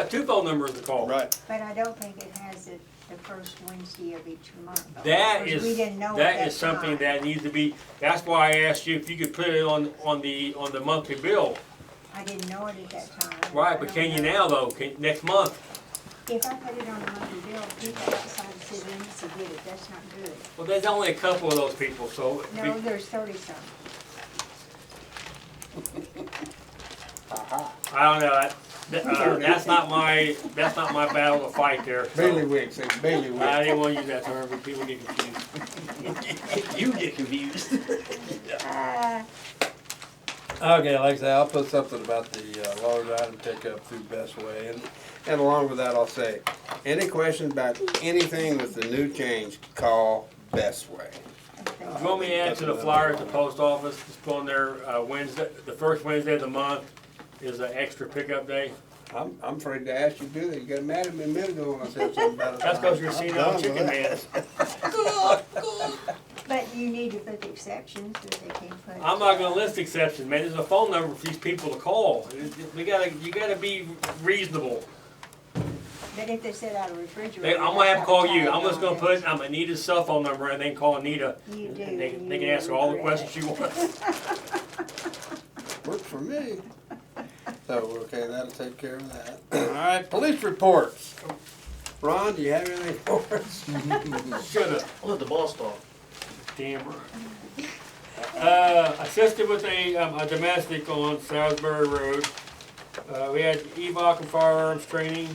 2 phone numbers to call. Right. But I don't think it has it the first Wednesday of each month. That Because we didn't know at that that is something time. that needs to be, that's why I asked you if you could put it on the monthly bill. I didn't know it at that time. Right, I but don't can you know. now though, next month? If I put it on the monthly bill, people outside the city limits will get it, that's not good. Well, there's only a couple of those people, so. No, there's 30-some. I don't know, that's not my battle to fight there. so. Bailiwick, say bailiwick. I didn't want to use that term, but people get confused. You get confused. Okay, like I say, I'll put something about the large item pickup through Best Way, and along with that, I'll say, any questions about anything with the new change, call Best Way. Do you want me to add to the flyer at the post office, just put on there, Wednesday, the first Wednesday of the month is an extra pickup day? I'm afraid to ask you to do that. You got mad at me a minute ago when I said something about it. That's because you're seeing I'm on done chicken with hands. But you need to put the exceptions that they can't put. I'm not gonna list exceptions, man. There's a phone number for these people to call. You gotta be reasonable. But if they set out a refrigerator. I'm gonna have to call you. that's I'm just gonna not put Anita's cell phone number and then call Anita. You do. And they and can you ask her all the regret questions she wants. Works for me. So, okay, that'll take care of that. All right, police reports. Ron, do you have anything for us? Should've. I'll let the boss talk. Damn right. Assisted with a domestic on Salisbury Road. We had EVOC and firearms training.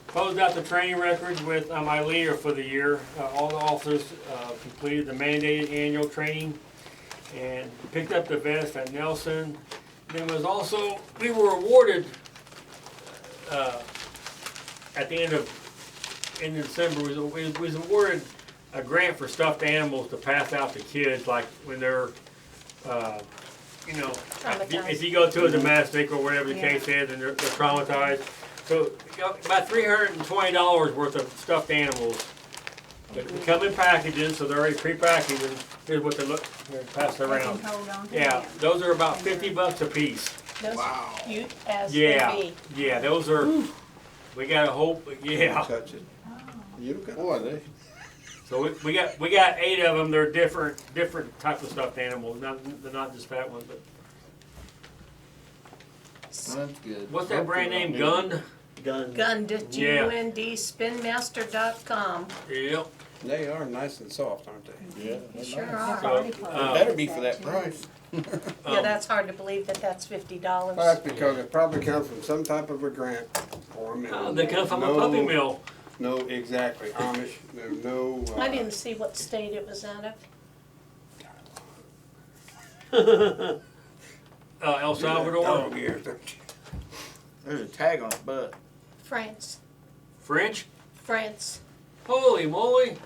Closed out the training records with my leader for the year. All the officers completed the mandated annual training and picked up the vest at Nelson. There was also, we were awarded at the end of December, we was awarded a grant for stuffed animals to pass out to kids, like when they're, if you go to a domestic or whatever the case is, and they're traumatized. So about $320 worth of stuffed animals. They come in packages, so they're already pre-packaged, and here's what they look. Here, pass it They can around. hold on to Yeah, them. those are about $50 a piece. Those cute as Yeah, can be. yeah, those are. We gotta hope. Yeah. Touch it. You got Boy, they, So we got 8 of them. They're different types of stuffed animals. They're not just fat ones, but that's good. what's that brand name? Gun. Gun. Gund, G-U-N-D, spinmaster.com. Yep. They are nice and soft, aren't they? Yeah. They sure So, are. Party It clothes better be for that that too. price. Yeah, that's hard to believe that that's $50. Well, that's because it probably comes from some type of a grant for them. Oh, they come from a puppy mill. No, exactly. Amish. There's no. I didn't see what state it was out of. El Salvador, Dog ears, don't you? There's a tag on its butt. France. French. France. Holy moly!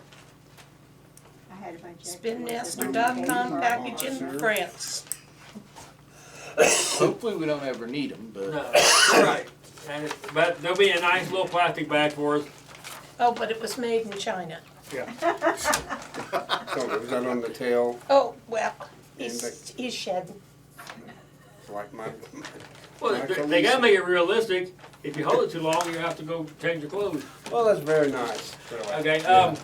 I had a bunch of extra ones that Spinmaster.com, were package in Sure. France. Hopefully we don't ever need them, but. No, right. But there'll be a nice little plastic bag for us. Oh, but it was made in China. Yeah. So was that on the tail, Oh, well, And he's shedding. like my? Well, they gotta make it realistic. If you hold it too long, you have to go change your clothes. Well, that's very nice. Really. Okay.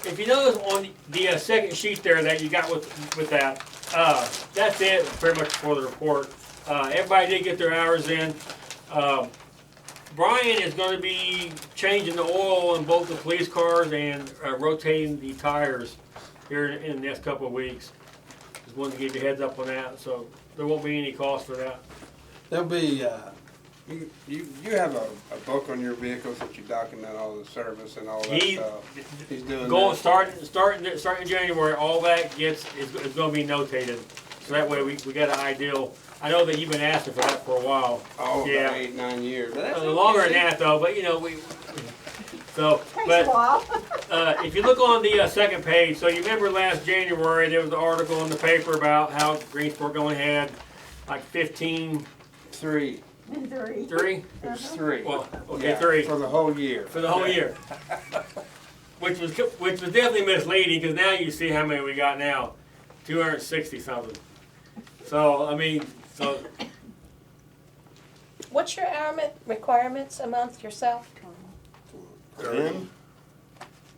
If you notice on the second sheet there that you got with that, that's it pretty much for the report. Everybody did get their hours in. Brian is going to be changing the oil in both the police cars and rotating the tires here in the next couple of weeks. Just wanted to give you a heads up on that, so there won't be any cost for that. There'll be, you have a book on your vehicles that you document all the service and all that He- stuff. He's doing Going that. starting in January, all that is going to be notated, so that way we got an ideal. I know that you've been asking for that for a while. Oh, Yeah. about 8, 9 years. But that's Longer okay. than that though, but we. So, Takes but a while. if you look on the second page, so you remember last January there was an article in the paper about how Greensfork only had like 15, 3. 3. 3? It's 3. Well, okay, Yeah, 3 for the whole year. for the whole year. Which was definitely misleading because now you see how many we got now, 260 something. So I mean, so What's your hour requirements a month yourself? For him?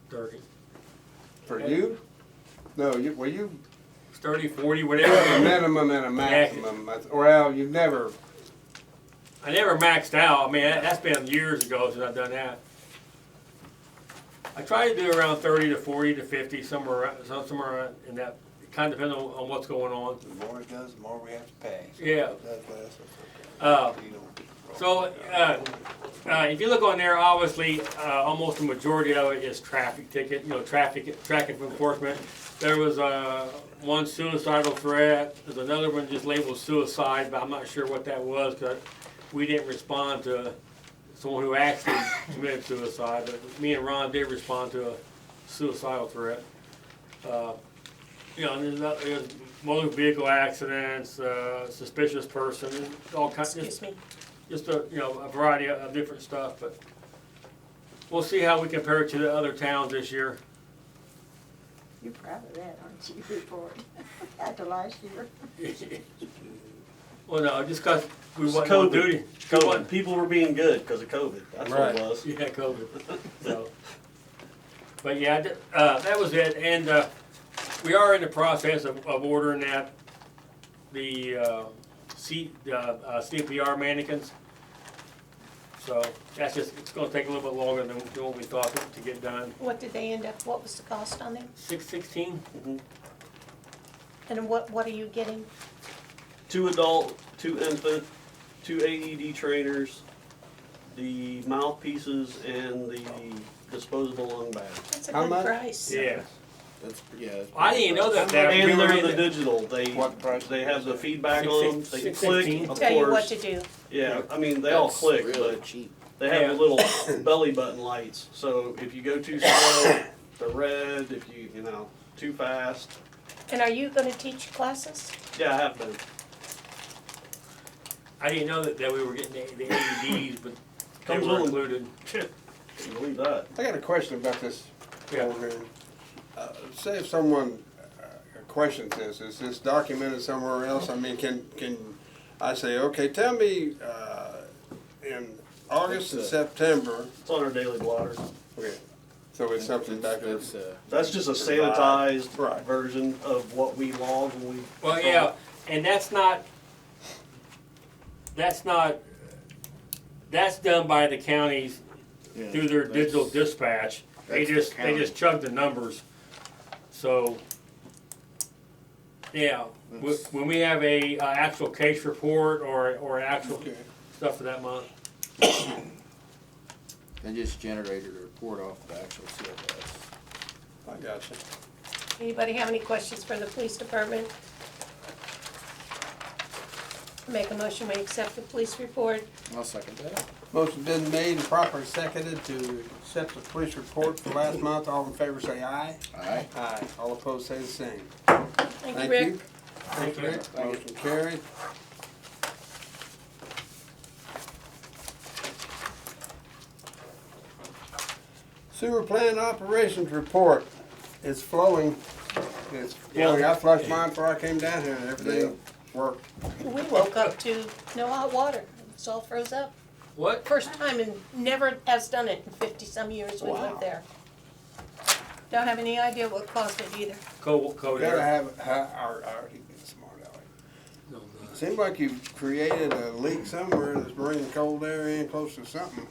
30, For you? No, well, you 30, 40, have a whatever. minimum and a maximum. Well, you've never. I never maxed out. I mean, that's been years ago since I've done that. I try to do around 30 to 40 to 50, somewhere around in that. It kind of depends on what's going on. The more it does, the more we have to pay. So Yeah. if it does less, it's okay. You don't- So, if you look on there, obviously, almost the majority of it is traffic ticket, traffic enforcement. There was one suicidal threat. There's another one just labeled suicide, but I'm not sure what that was because we didn't respond to someone who actually committed suicide. But me and Ron did respond to a suicidal threat. And there's motor vehicle accidents, suspicious person, all kinds. Excuse me. Just a variety of different stuff, but we'll see how we compare it to the other towns this year. You're proud of that, aren't you, report, after last year? Well, no, just cause we It's wasn't on COVID. duty. We COVID. wasn't- People were being good because of COVID. That's what Right. it was. Yeah, COVID, so. But yeah, that was it, and, we are in the process of ordering the CPR mannequins. So that's just, it's gonna take a little bit longer than what we thought to get done. What did they end up, what was the cost on them? 616? And what are you getting? 2 adult, 2 infant, 2 AED trainers, the mouthpieces, and the disposable lung bag. That's a How good much? price. Yeah. That's, yeah. that's I didn't even know that. we And were they're in the digital. What price? They have the feedback on them. They can click, 616. of Tell you what course. to do. Yeah, I mean, they all That's click, really but cheap. they have Yeah. the little belly button lights. So if you go too slow, they're red. If you know, too fast. And are you gonna teach classes? Yeah, I have been. I didn't know that we were getting the AEDs, but they Comes were with 'em. included. Can you believe that? I got a question about this Yeah. over here. Say if someone questions this, is this documented somewhere else? I mean, can I say, okay, tell me, in August and September, It's on our daily blotter. okay, so it's something back there. That's, That's just a sanitized Right. version of what we log when we. Well, yeah, and that's done by the counties yeah, through their that's- digital dispatch. They that's the just county. chug the numbers. So, yeah, That's- when we have a actual case report or actual Okay. stuff for that month. They just generated a report off the actual CFS. I got you. Anybody have any questions for the police department? Make a motion, we accept the police report. I'll second that. Motion been made and properly seconded to accept the police report for last month. All in favor say aye. Aye. Aye. All opposed say the same. Thank you, Rick. Thank you, Rick. Motion carried. Sewer plant operations report. It's flowing. It's flowing. I flushed mine before I came down here and everything worked. We woke up to no hot water. It's all froze up. What? First time and never has done it in 50-some years we Wow. lived there. Don't have any idea what caused it either. Cold Gotta air. have, our, he gets smart aleck. No, no. Seems like you've created a leak somewhere that's bringing cold air in close to something.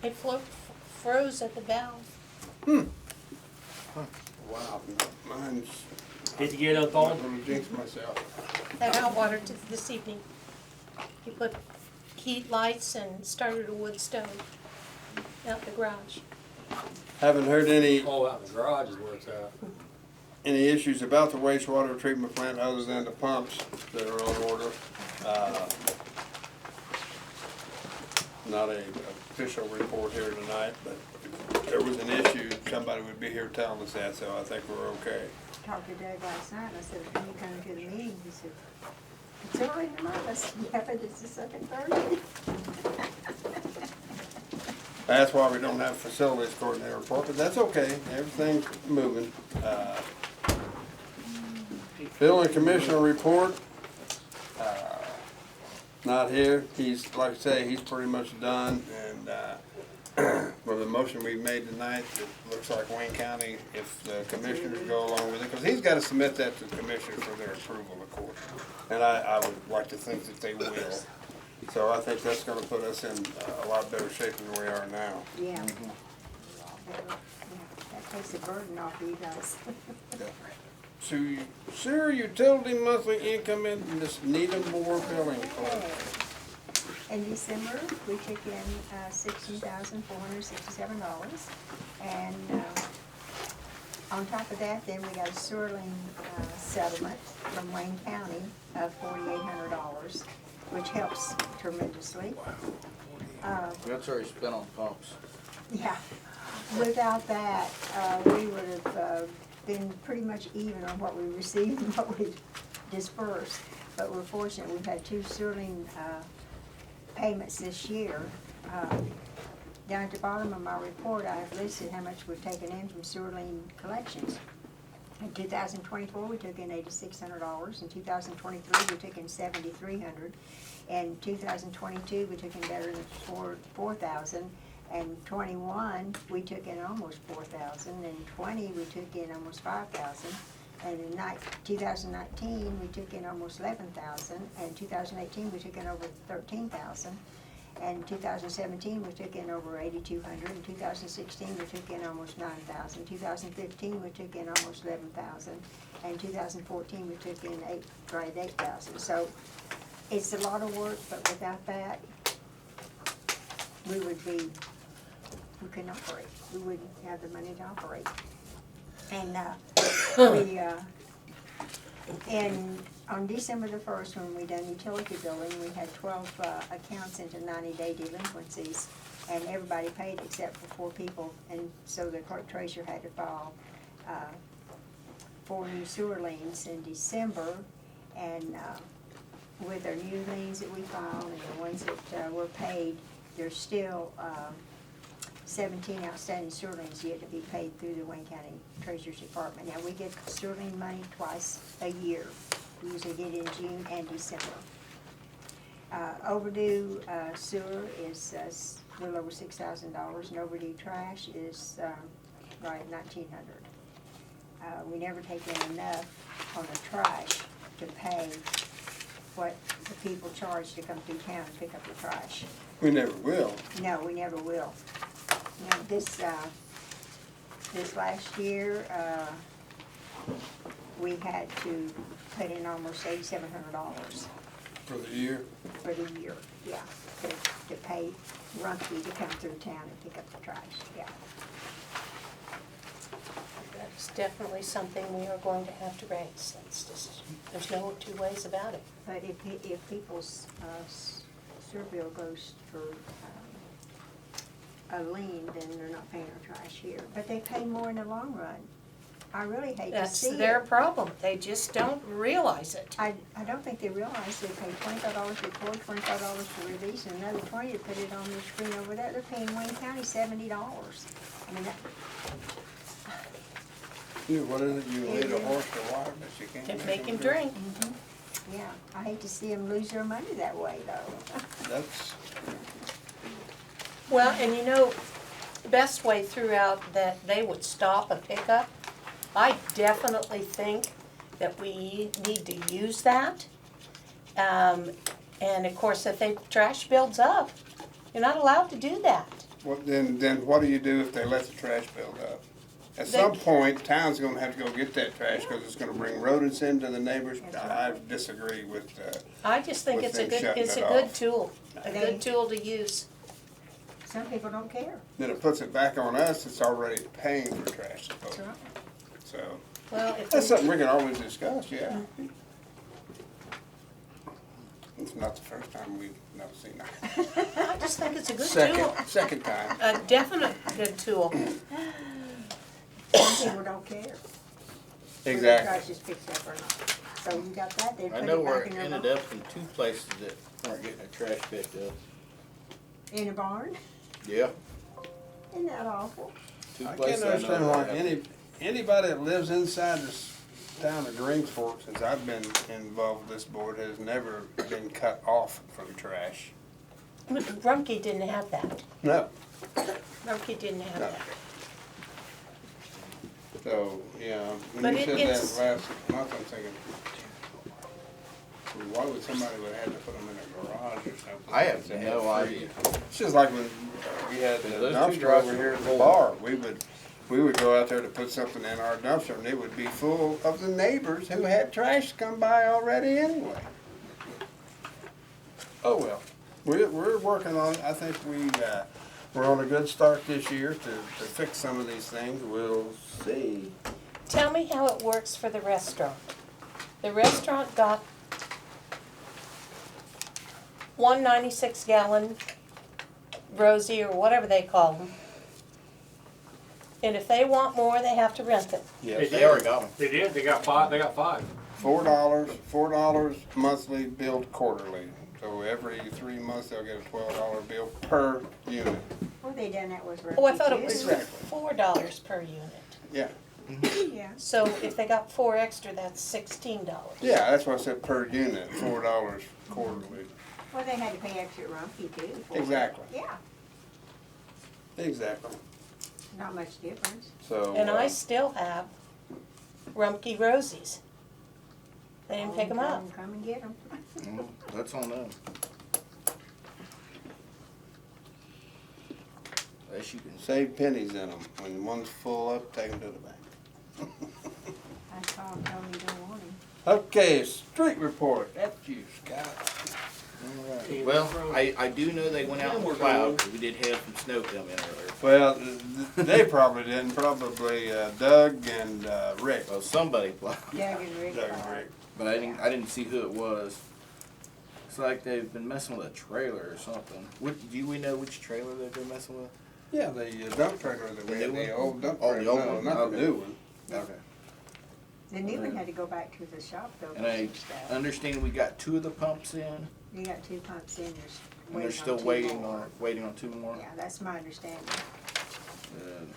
It froze at the valve. Wow, mine's, Did you get I'm unthawed? gonna jinx myself. Had hot water this evening. He put heat lights and started a wood stove out the garage. Haven't heard any Oh, out in the garage is where it's at. any issues about the wastewater treatment plant other than the pumps that are on order. Not a official report here tonight, but if there was an issue, somebody would be here telling us that, so I think we're okay. Talked to Doug last night, and I said, when you come to the meeting, he said, it's already in I said, yeah, but it's the second Thursday. That's why we don't have a facilities coordinator report, but that's okay, everything's moving. Bill and Commissioner report, not here, he's, like I say, he's pretty much done, and, with the motion we made tonight, it looks like Wayne County, if the commissioners go along with it, because he's gotta submit that to the commissioners for their approval, of course. And I would like to think that they will. So I think that's gonna put us in a lot better shape than we are now. Yeah. That takes a burden off you guys. Sewer utility monthly income in this Needham Moore billing code. In December, we took in $16,467, and on top of that, then we got a sewer lien settlement from Wayne County of $4,800, which helps tremendously. That's already spent on pumps. Yeah, without that, we would have been pretty much even on what we received and what we dispersed. But we're fortunate, we've had two sewer lien payments this year. Down at the bottom of my report, I have listed how much we've taken in from sewer lien collections. In 2024, we took in $8,600. In 2023, we took in $7,300. In 2022, we took in better than $4,000. And 21, we took in almost $4,000. And 20, we took in almost $5,000. And in 2019, we took in almost $11,000. And 2018, we took in over $13,000. And in 2017, we took in over $8,200. In 2016, we took in almost $9,000. In 2015, we took in almost $11,000. And in 2014, we took in right at $8,000. So it's a lot of work, but without that, we couldn't operate. We wouldn't have the money to operate. And on December the 1st, when we done utility billing, we had 12 accounts into 90-day delinquencies, and everybody paid except for 4 people, and so the clerk treasurer had to file 4 new sewer liens in December, and with our new liens that we filed and the ones that were paid, there's still 17 outstanding sewer liens yet to be paid through the Wayne County Treasurer's Department. Now, we get sewer lien money twice a year. We usually get it in June and December. Overdue sewer is a little over $6,000, and overdue trash is right at $1,900. We never take in enough on the trash to pay what the people charge to come through town and pick up the trash. We never will. No, we never will. Now, this last year, we had to put in almost $8,700 For the year? for the year, yeah, to pay Rumpke to come through town and pick up the trash, yeah. That's definitely something we are going to have to raise. That's just, there's no 2 ways about it. But if people's sewer bill goes for a lien, then they're not paying our trash here. But they pay more in the long run. I really hate to That's see it. their problem. They just don't realize it. I don't think they realize they pay $25 to record, $25 to release, and another $20 to put it on the screen over there. They're paying Wayne County $70. I mean, What is it, you lead a horse to water, but you can't To make him drink. yeah, I hate to see them lose their money that way, though. That's, Well, and you know, best way throughout that they would stop a pickup. I definitely think that we need to use that. And of course, if the trash builds up, you're not allowed to do that. then what do you do if they let the trash build up? At some point, town's gonna have to go get that trash, cause it's gonna bring rodents into the neighbors. I disagree with, I just think With it's a them good, shutting it's it a good off. tool, a good tool to use. Some people don't care. then it puts it back on us, it's already paying for trash That's disposal. right. So, Well, if that's we, something we can always discuss, yeah. It's not the first time we've never seen that. I just think it's a good tool, Second time. a definite good tool. Some people don't care. Whether the Exactly. trash is picked up or not. So you got that, they I put know it where back it in their ended barn. up in 2 places that weren't getting their trash picked up. In a barn? Yeah, Isn't that awful? 2 I places can't I understand know why that. anybody that lives inside this town of Greensfork, since I've been involved with this board, has never been cut off from trash. Rumpke didn't have that. No. Rumpke didn't have No. that. So, yeah, But when you it- said it's- that last month, I'm thinking, why would somebody would have to put them in a garage or something? I have They had no free- idea. It's just like when we had the Those two dumpster trucks over are here at the full. bar, we would go out there to put something in our dumpster, and it would be full of the neighbors who had trash come by already anyway. Oh, well, we're working on, I think we're on a good start this year to fix some of these things, we'll see. Tell me how it works for the restaurant. The restaurant got 1 96-gallon Rosie or whatever they call them. And if they want more, they have to rent it. Yes, They already got them. They did, they got 5, $4 monthly billed quarterly. So every 3 months, they'll get a $12 bill per unit. Well, they done that with Rumpke Oh, I thought it was too. Exactly. $4 per unit. Yeah, Yeah, So if they got 4 extra, that's $16. yeah, that's what I said, per unit, $4 quarterly. well, they had to pay extra at Rumpke too. for it. Exactly, Yeah, exactly. not much difference. So. And I still have Rumpke Rosies. They didn't pick them up. Come and get them. Well, that's on them. Unless you can Save pennies in them. When one's full up, take them to the bank. I saw them, told me you don't want him. Okay, street report. That's you, Scott. Well, I do know they went out and plowed, 'cause we did have some snow come in earlier. Well, they probably didn't. Probably Doug and Rick. Well, somebody plowed, Doug and Rick. Doug and Rick. but I didn't see who it was. It's like they've been messing with a trailer or something. Do we know which trailer they've been messing with? Yeah, the dump trailer that we The had, new the one? old dump Oh, the trailer. old No, one? not Okay. the new one. Okay. The new one had to go back to the shop though. And I for stuff. understand we got 2 of the pumps in, You got 2 pumps in, and they're there's still waiting on 2 more. waiting on 2 more. Yeah, that's my understanding. And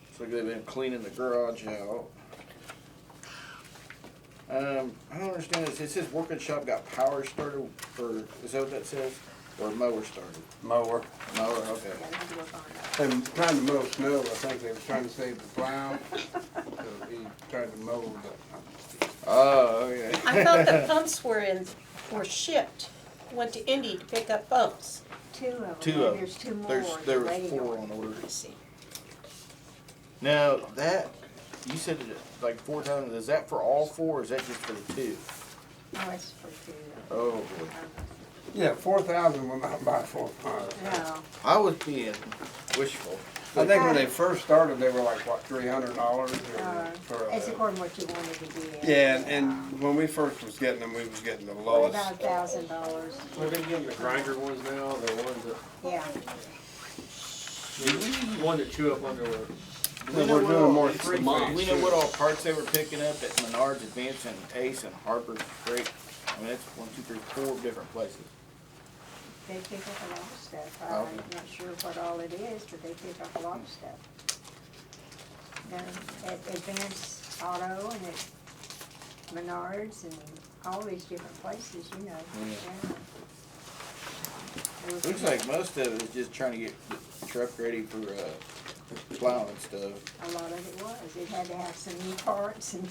looks like they've been cleaning the garage out. I don't understand this. It says working shop got power started, or is that what that says? Or mower started? Mower. Mower, okay. Yeah, they had to work on that. And trying to mow snow. I think they were trying to save the plow. So he tried to mow the. Oh, okay. I thought the pumps were shipped. Went to Indy to pick up pumps. 2 of them. 2 and of them. There's 2 more. There was waiting 4 on. on order. I see. Now, that, you said it like 4 times, is that for all 4 or is that just for the 2? No, it's for 2. Oh, boy. Yeah, 4,000 will not buy 4 pumps. No, I was being wishful. I think when they first started, they were like, what, $300 for it's according to what you wanted to get. Yeah, and when we first was getting them, we was getting the What lowest. about $1,000? We're gonna give them the grinder ones now, the ones that, Yeah, the one that chew up under the. We're doing more Do three-phase. we know what all parts they were picking up at Menards, Advance, and Ace, and Harper's Freight? I mean, it's 1, 2, 3, 4 different places. they pick up a lot of stuff. Okay. I'm not sure what all it is, but they pick up a lot of stuff. At Advance Auto and at Menards and all these different places, you know. Yeah. They were Looks picking like most of it is just trying to get the truck ready for plowing and stuff. A lot of it was. It had to have some new parts and,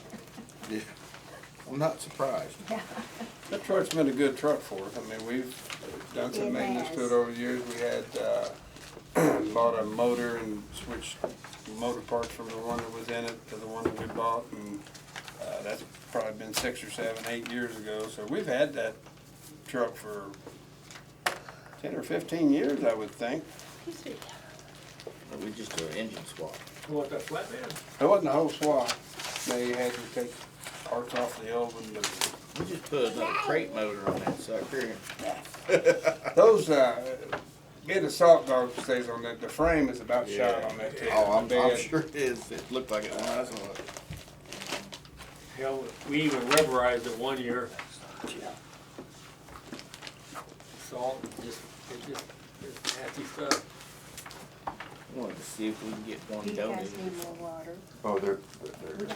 Yeah. I'm not surprised. yeah. That truck's been a good truck for us. I mean, we've done some It maintenance to has. it over the years. We had, bought a motor and switched motor parts from the one that was in it to the one that we bought. And, that's probably been 6 or 7, 8 years ago. So we've had that truck for 10 or 15 years, I would think. We just do an engine swap. You want that flatbed? It wasn't a whole swap. They had to take parts off the old one. But We just put another crate motor on that sucker. those, get a salt dog stays on that. The frame is about shot on that too. Oh, I'm Bed. sure it is. It looked like it when I saw it. Hell, we even rubberized it one year. Salt, it's nasty stuff. I wanted to see if we can get one You donated. guys need more water. Oh, they're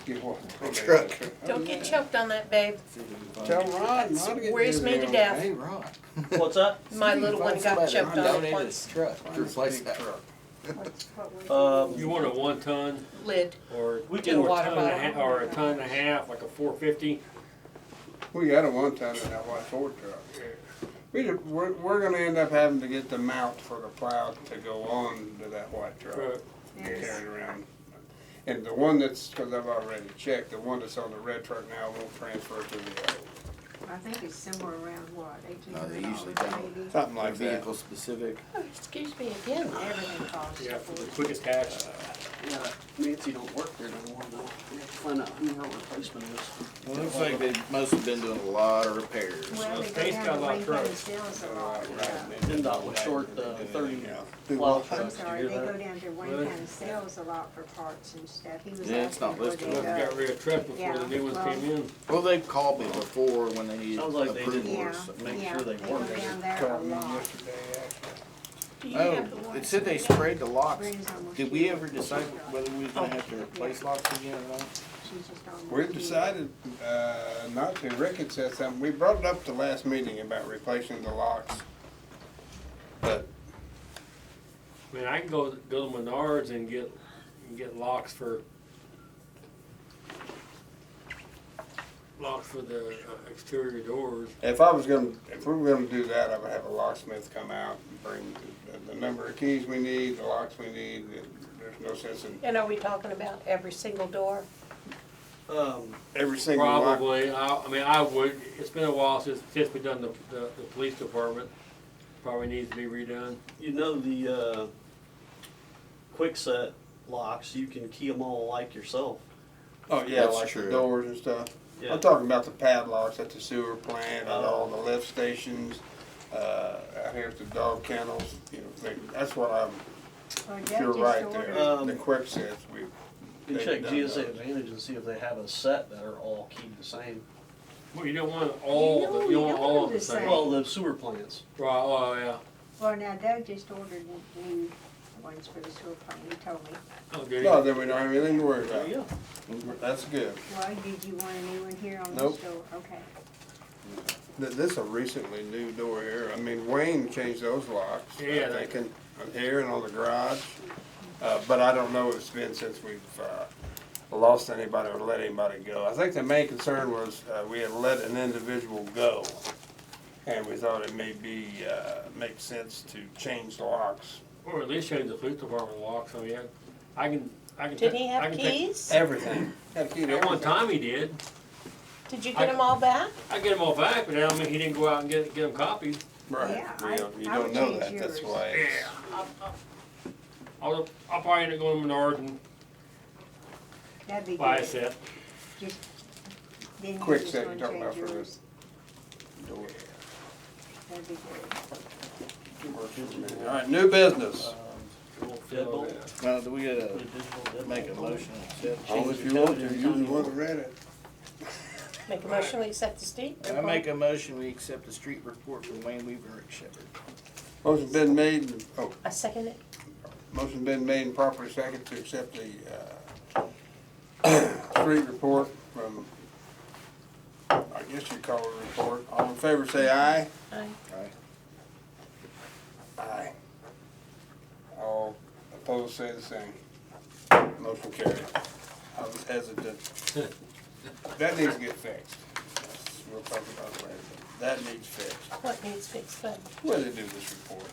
Get one. Truck. Don't get choked on that, babe. See if we can find Tell it. Ron. That's Ron get worries me busy to on death. Hey, Ron. What's that? My See if little you one find got somebody that choked on it donated once. his truck to replace Big that. truck. What was Um, You want a 1 ton Lid. or We or can- a water ton and a bottle. half, or a ton and a half, like a 450? We got a 1 ton in that white Ford truck. We're gonna end up having to get the mount for the plow to go on to that white truck. Truck. And carry it around. And the one that's, cause I've already checked, the one that's on the red truck now won't transfer to the old. I think it's somewhere around what, No, they usually $1,800 don't. maybe? Something Like like that. vehicle specific. Oh, excuse me again. Everything costs. Yeah, for the quick attach. Yeah, Nancy don't work there no more though. We have to find out who her replacement is. Well, looks like they must have been doing a lot of repairs. Well, they go State's got a down to lot Wayne of County trucks. sales a lot. NDOT was short 30 Do plow what? I'm trucks. sorry, You they hear go that? down to Wayne Really? County sales a lot for parts and stuff. He was Yeah, it's asking not where listed. they Well, go. we got rid of truck before the new ones Yeah, came in. Well, they've called me before when they needed Sounds like they didn't Yeah, approvals. make yeah, sure they go work. down there a Called me lot. yesterday, actually. Do you Oh, have the one? it said they sprayed the locks. Brings almost Did we two ever hours. decide whether we was gonna have to replace locks again or not? She's just almost We've two. decided, not to. Rick had said something. We brought it up at the last meeting about replacing the locks. But, I mean, I can go to Menards and get locks for the exterior doors. if we were gonna do that, I would have a locksmith come out and bring the number of keys we need, the locks we need. There's no sense in And are we talking about every single door? every single lock. Probably, I mean, I would, it's been a while since we done the police department. Probably needs to be redone. You know the quick set locks, you can key them all like yourself. Oh, yeah, That's like true. the doors and stuff. Yeah. I'm talking about the padlocks at the sewer plant, at all the lift stations, out here at the dog kennels, you know, that's what I'm, Well, Doug you're just right there. ordered- The quick sets, You they've check done GSA those. Advantage and see if they have a set that are all keyed the same. Well, you don't want all, You know, you you want don't all want of the the same. same. Well, the sewer plants. Right, oh, yeah. Well, now Doug just ordered new ones for the sewer plant, he told me. Oh, good. No, then we don't have anything to worry There about. you go. That's good. Well, did you want a new one here on Nope. this door? Okay. This is a recently new door here. I mean, Wayne changed those locks. Yeah, I think, on here and on the garage. But I don't know what it's been since we've, lost anybody or let anybody go. I think the main concern was, we had let an individual go. And we thought it may be, make sense to change the locks. Or at least change the police department locks. I mean, I can. Did he I have can take- keys? Everything. Had a key to At one everything. time he did. Did you get them all back? I get them all back, but that don't mean he didn't go out and get them copied. Right. Yeah, You don't, you I don't would know change that. That's yours. why. it's- Yeah. I'll probably end up going to Menards and That'd be buy a good. set. Just, then you Quick just set, wanna you're talking change about for the yours. door. That'd be good. All right, new business. Deadbolt. Well, do we Put a gotta digital deadbolt make a on it. motion and accept? Only if you want to, you're the one that read it. Make a motion, we accept the steep? I make a motion, we accept the street report from Wayne Weaver and Rick Shepherd. Motion's been made, I second it. motion's been made and properly second to accept the, street report from, I guess you call it a report. All in favor, say aye. Aye. Aye. All opposed, say the same. Motion carried. I was hesitant. That needs to get fixed. We'll talk about it later. That needs fixed. What needs fixed, but, Where they do this report.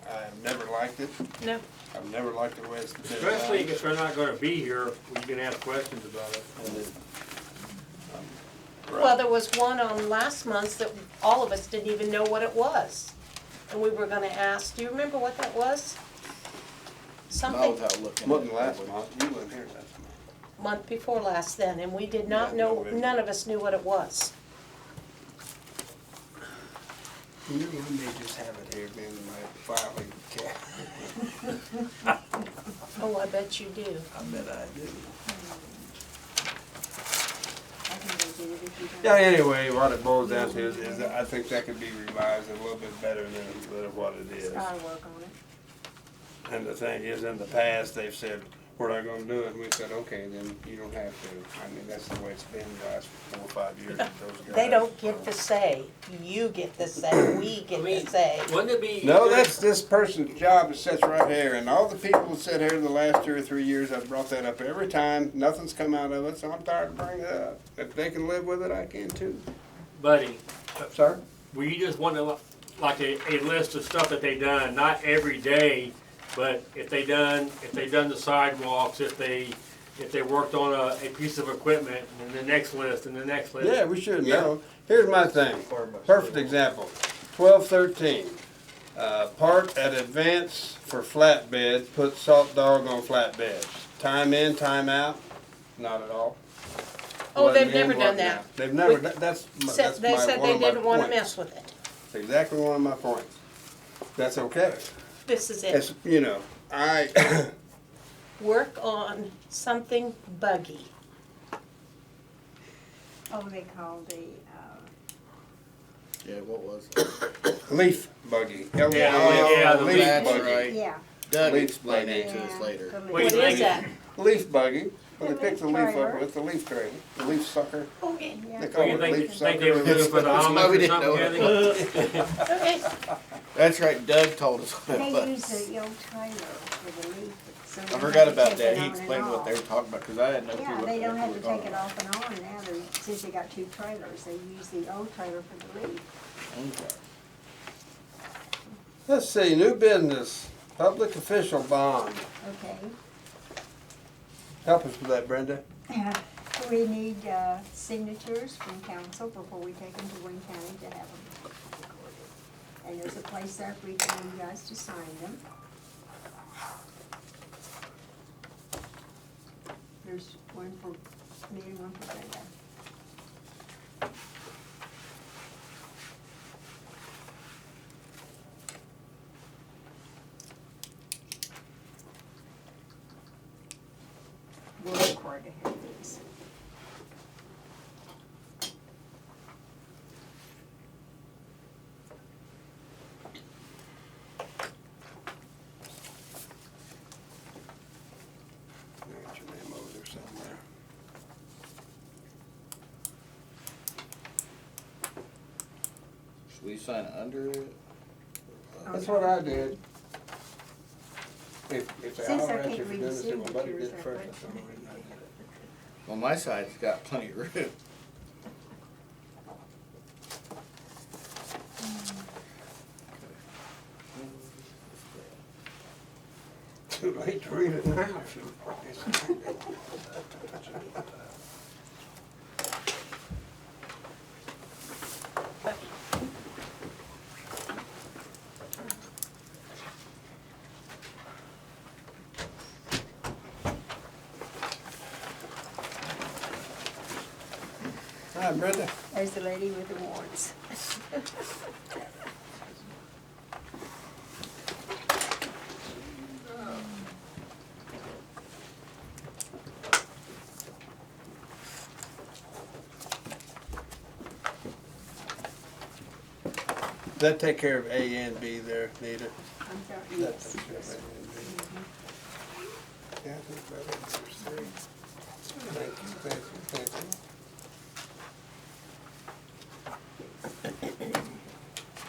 I've never liked it. no. I've never liked the way it's been done. Especially if they're not gonna be here, you can ask questions about it. Well, there was one on last month that all of us didn't even know what it was. And we were gonna ask, do you remember what that was? Not Something without looking. Wasn't at it. last month, you weren't here last month. month before last then, and we did not Yeah, know, no, none of us knew what it was. You know, we may just have it here being my filing cabinet. Oh, I bet you do. I bet I do. I can go get it if you don't. Yeah, anyway, what it boils down to is that I think that could be revised a little bit better than what it is. Sky work on it. And the thing is, in the past, they've said, we're not gonna do it, and we said, okay, then you don't have to. I mean, that's the way it's been the last 4 or 5 years with those guys. They don't get the say. You get the say. We get the say. Wouldn't it be? No, that's this person's job that sits right here, and all the people that sit here the last 2 or 3 years, I've brought that up every time, nothing's come out of it, so I'm tired of bringing it up. If they can live with it, I can too. Buddy, Sir? we just want to, like a list of stuff that they done, not every day, but if they done the sidewalks, if they worked on a piece of equipment, and the next list, and the next list. Yeah, we should know. Here's my thing, perfect example, 1213. Park at Advance for flatbed, put salt dog on flatbeds. Time in, time out, not at all. Oh, What they've in, never what done now. that. They've never, We- that's They my, said one they of my didn't wanna points. mess with it. That's exactly one of my points. That's okay. This is it. It's, you know, I, Work on something buggy. Oh, they call the, Yeah, what was it? leaf buggy. Yeah, the Leaf leaf That's buggy. right. yeah. Doug Leaf explained buggy. it to us Yeah, later. the leaf. Wait, What wait. is that? Leaf buggy. Well, they pick the leaf leaf trailer. up with the leaf trailer, the leaf sucker. Okay, Yeah. They call You it think leaf they were sucker. doing it for the That's why omelet we or didn't know something, it Kathy? okay. That's right, Doug told us what it They use was. the old trailer for the leaf. So I they forgot have to about take that. it He on and explained what they were off. talking about, cause I had no clue Yeah, what they the don't heck have we to were take it talking off and on now, since they got two trailers, they use the old trailer for the leaf. about. Okay. Let's see, new business, public official bond. Okay. Help us with that, Brenda. We need signatures from council before we take them to Wayne County to have them recorded. And there's a place there for each one of you guys to sign them. There's one for me and one for Brenda. We're required to have these. Got your name over there somewhere. Should we sign under it? That's what I did. If Since I Al can't Ratcher read did the it, my buddy did signatures, it that first. way. That's the only reason I did it. Well, my side's got plenty of room. Too late to read it now. Hi, Brenda. There's the lady with the warrants. Does that take care of A and B there, Nita? I'm sorry, That yes. takes care of A and B. Yeah, I think Brenda, there's three. Thank you, thank you, thank you.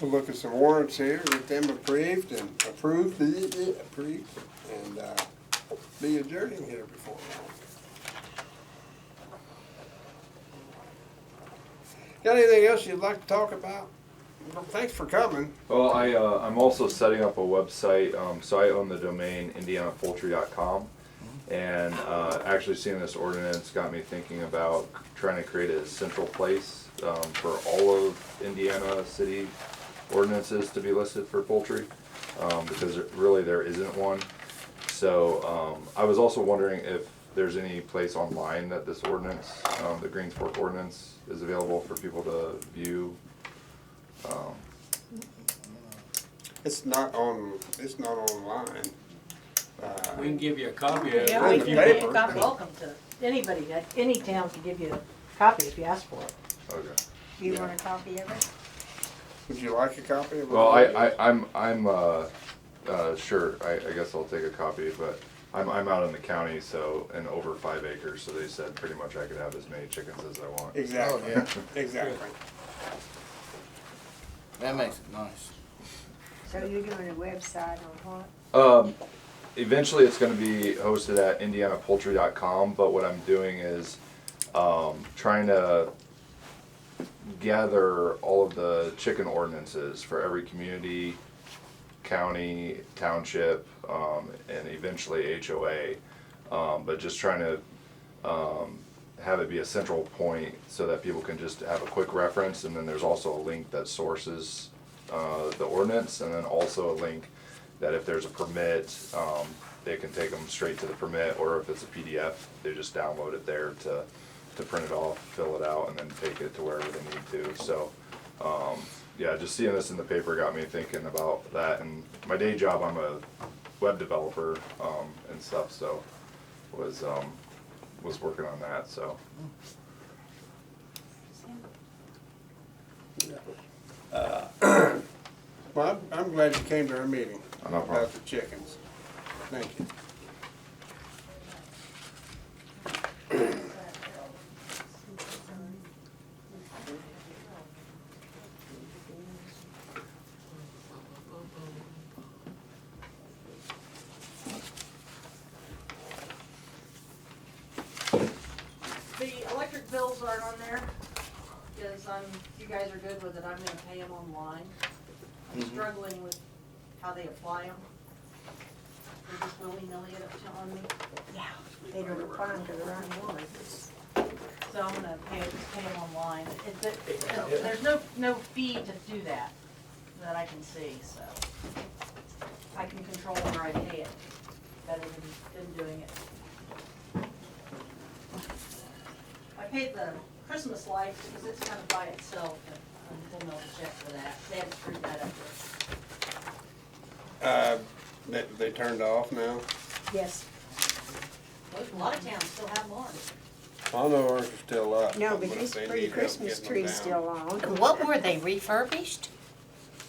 We'll look at some warrants here, get them approved and approved, and be adjourning here before long. Got anything else you'd like to talk about? Well, thanks for coming. Well, I'm also setting up a website, so I own the domain indianapoultry.com, and actually seeing this ordinance got me thinking about trying to create a central place for all of Indiana city ordinances to be listed for poultry, because really there isn't one. So I was also wondering if there's any place online that this ordinance, the Greensfork ordinance, is available for people to view. It's not online. We can give you a copy of it. Yeah, in we the can paper. be welcome to anybody, any town can give you a copy if you ask for it. Okay. You want a copy of it? Would you like a copy of it? Well, I'm sure, I guess I'll take a copy, but I'm out in the county, so, and over 5 acres, so they said pretty much I could have as many chickens as I want. Exactly, Oh, yeah. exactly. That makes it nice. So you're doing a website on what? Eventually it's gonna be hosted at indianapoultry.com, but what I'm doing is, trying to gather all of the chicken ordinances for every community, county, township, and eventually HOA. But just trying to, have it be a central point so that people can just have a quick reference, and then there's also a link that sources the ordinance, and then also a link that if there's a permit, they can take them straight to the permit, or if it's a PDF, they just download it there to print it off, fill it out, and then take it to wherever they need to. So, yeah, just seeing this in the paper got me thinking about that. And my day job, I'm a web developer and stuff, so was working on that. So. Well, I'm glad you came to our meeting No problem. about the chickens. Thank you. The electric bills aren't on there, because you guys are good with it, I'm gonna pay them online. I'm struggling with how they apply them. They're just willy-nilly it up on me, Yeah, they don't apply them to the right one. so I'm gonna pay them online. There's no fee to do that I can see, so. I can control where I pay it, better than doing it. I paid the Christmas lights because it's kind of by itself, and I didn't know to check for that. They haven't screwed that up yet. They turned off now. Yes. A lot of towns still have them on. I know ours are still up. No, but if this they pretty need help Christmas getting them tree's down. still on. What were they, refurbished?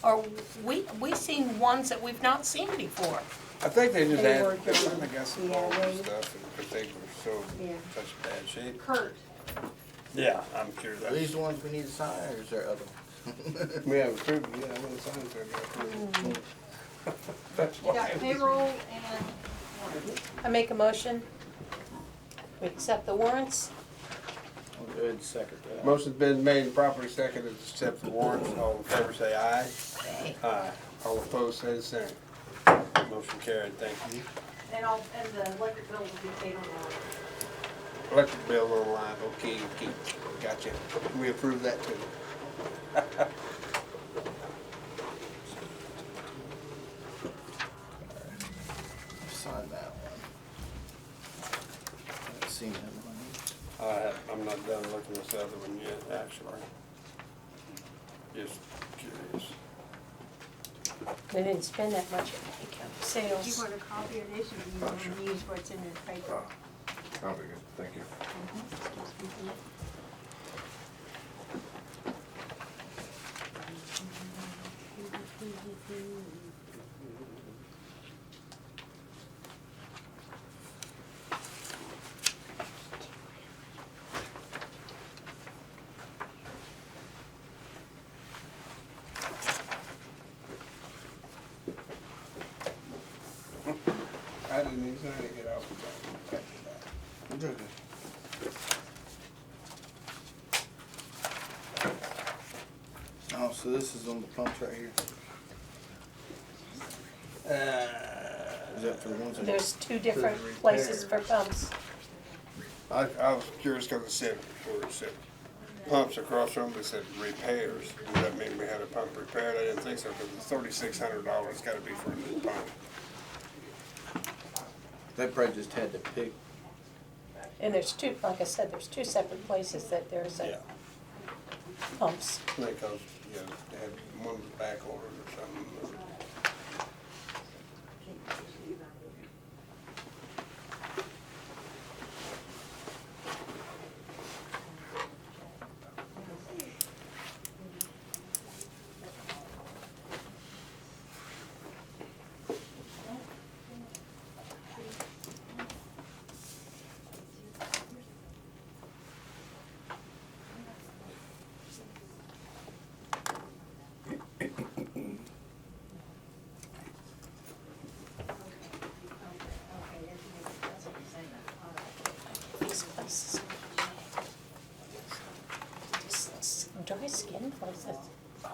Or we seen ones that we've not seen before. I think they just They had, worked on I got some yeah, bulbs and they- stuff, because they were so, Yeah. such bad shape. Kurt, Yeah, I'm sure Are that. these the ones we need to sign, or is there other ones? We haven't approved it yet, I haven't signed it yet. That's you why. got payroll and warrants. I make a motion. We accept the warrants. I'll go ahead and second that. Motion's been made and properly seconded to accept the warrants. All in favor say aye. Aye. All opposed say the same. Motion carried, thank you. And the electric bill will be paid online. Electric bill online, okay, gotcha. We approve that too. Sign that one. I haven't seen that one. I'm not done looking this other one yet, actually. Just curious. They didn't spend that much at Do sales. you want a copy of this, or do you want to use what's in the paper? That'll be good, thank you. I didn't even try to get off the phone. Oh, so this is on the pumps right here? Is that for the ones that? There's two different places for pumps. I was curious because it said, where it said pumps across from it, it said repairs. Does that mean we had a pump repaired? I didn't think so, because it's $3,600, it's gotta be for a new pump. They probably just had to pick. And there's two, like I said, there's two separate places that there's Yeah, pumps. because, yeah, they had one back ordered or something. These places. Just dry skin places.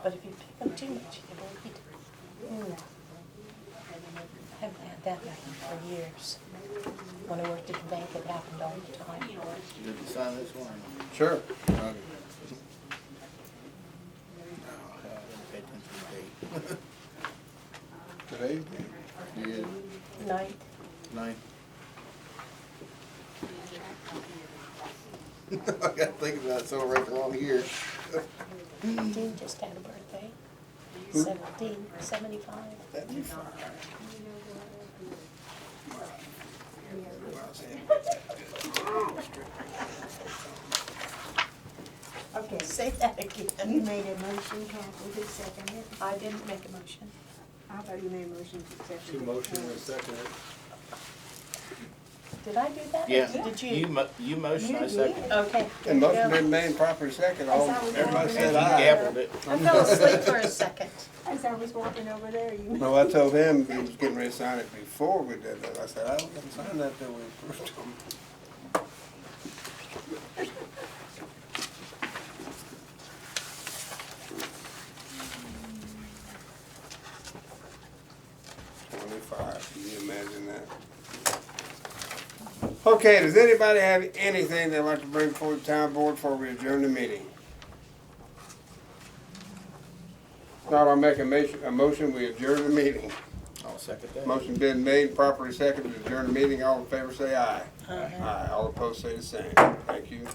But if you pick them too much, it will be. I haven't had that happen for years. When I worked at the bank, it happened all the time. Did you sign this one? Sure. No, I didn't pay attention to the date. Today? Yeah, Night. 9. I gotta think about it, so right the wrong year. Dean just had a birthday. 75. That'd be fine. Okay, Say that again. you made a motion, Kathy, who seconded it? I didn't make a motion. I thought you made a motion to accept it. Two motion and a second. Did I do that? Yeah, Did you you? motion, I You second. did. Okay. And there you motion go. been made, properly second, all, As I was everybody walking said You aye. gabbled it. I fell asleep for a second. As I was walking over there, you. No, I told him he was getting ready to sign it before we did that. I said, I don't gonna sign that till we approved them. $25, can you imagine that? Okay, does anybody have anything they'd like to bring before the town board before we adjourn the meeting? If not, I'll make a motion, we adjourn the meeting. I'll second that. Motion been made, properly seconded, to adjourn the meeting, all in favor say aye. Uh-huh. Aye, all opposed say the same. Thank you.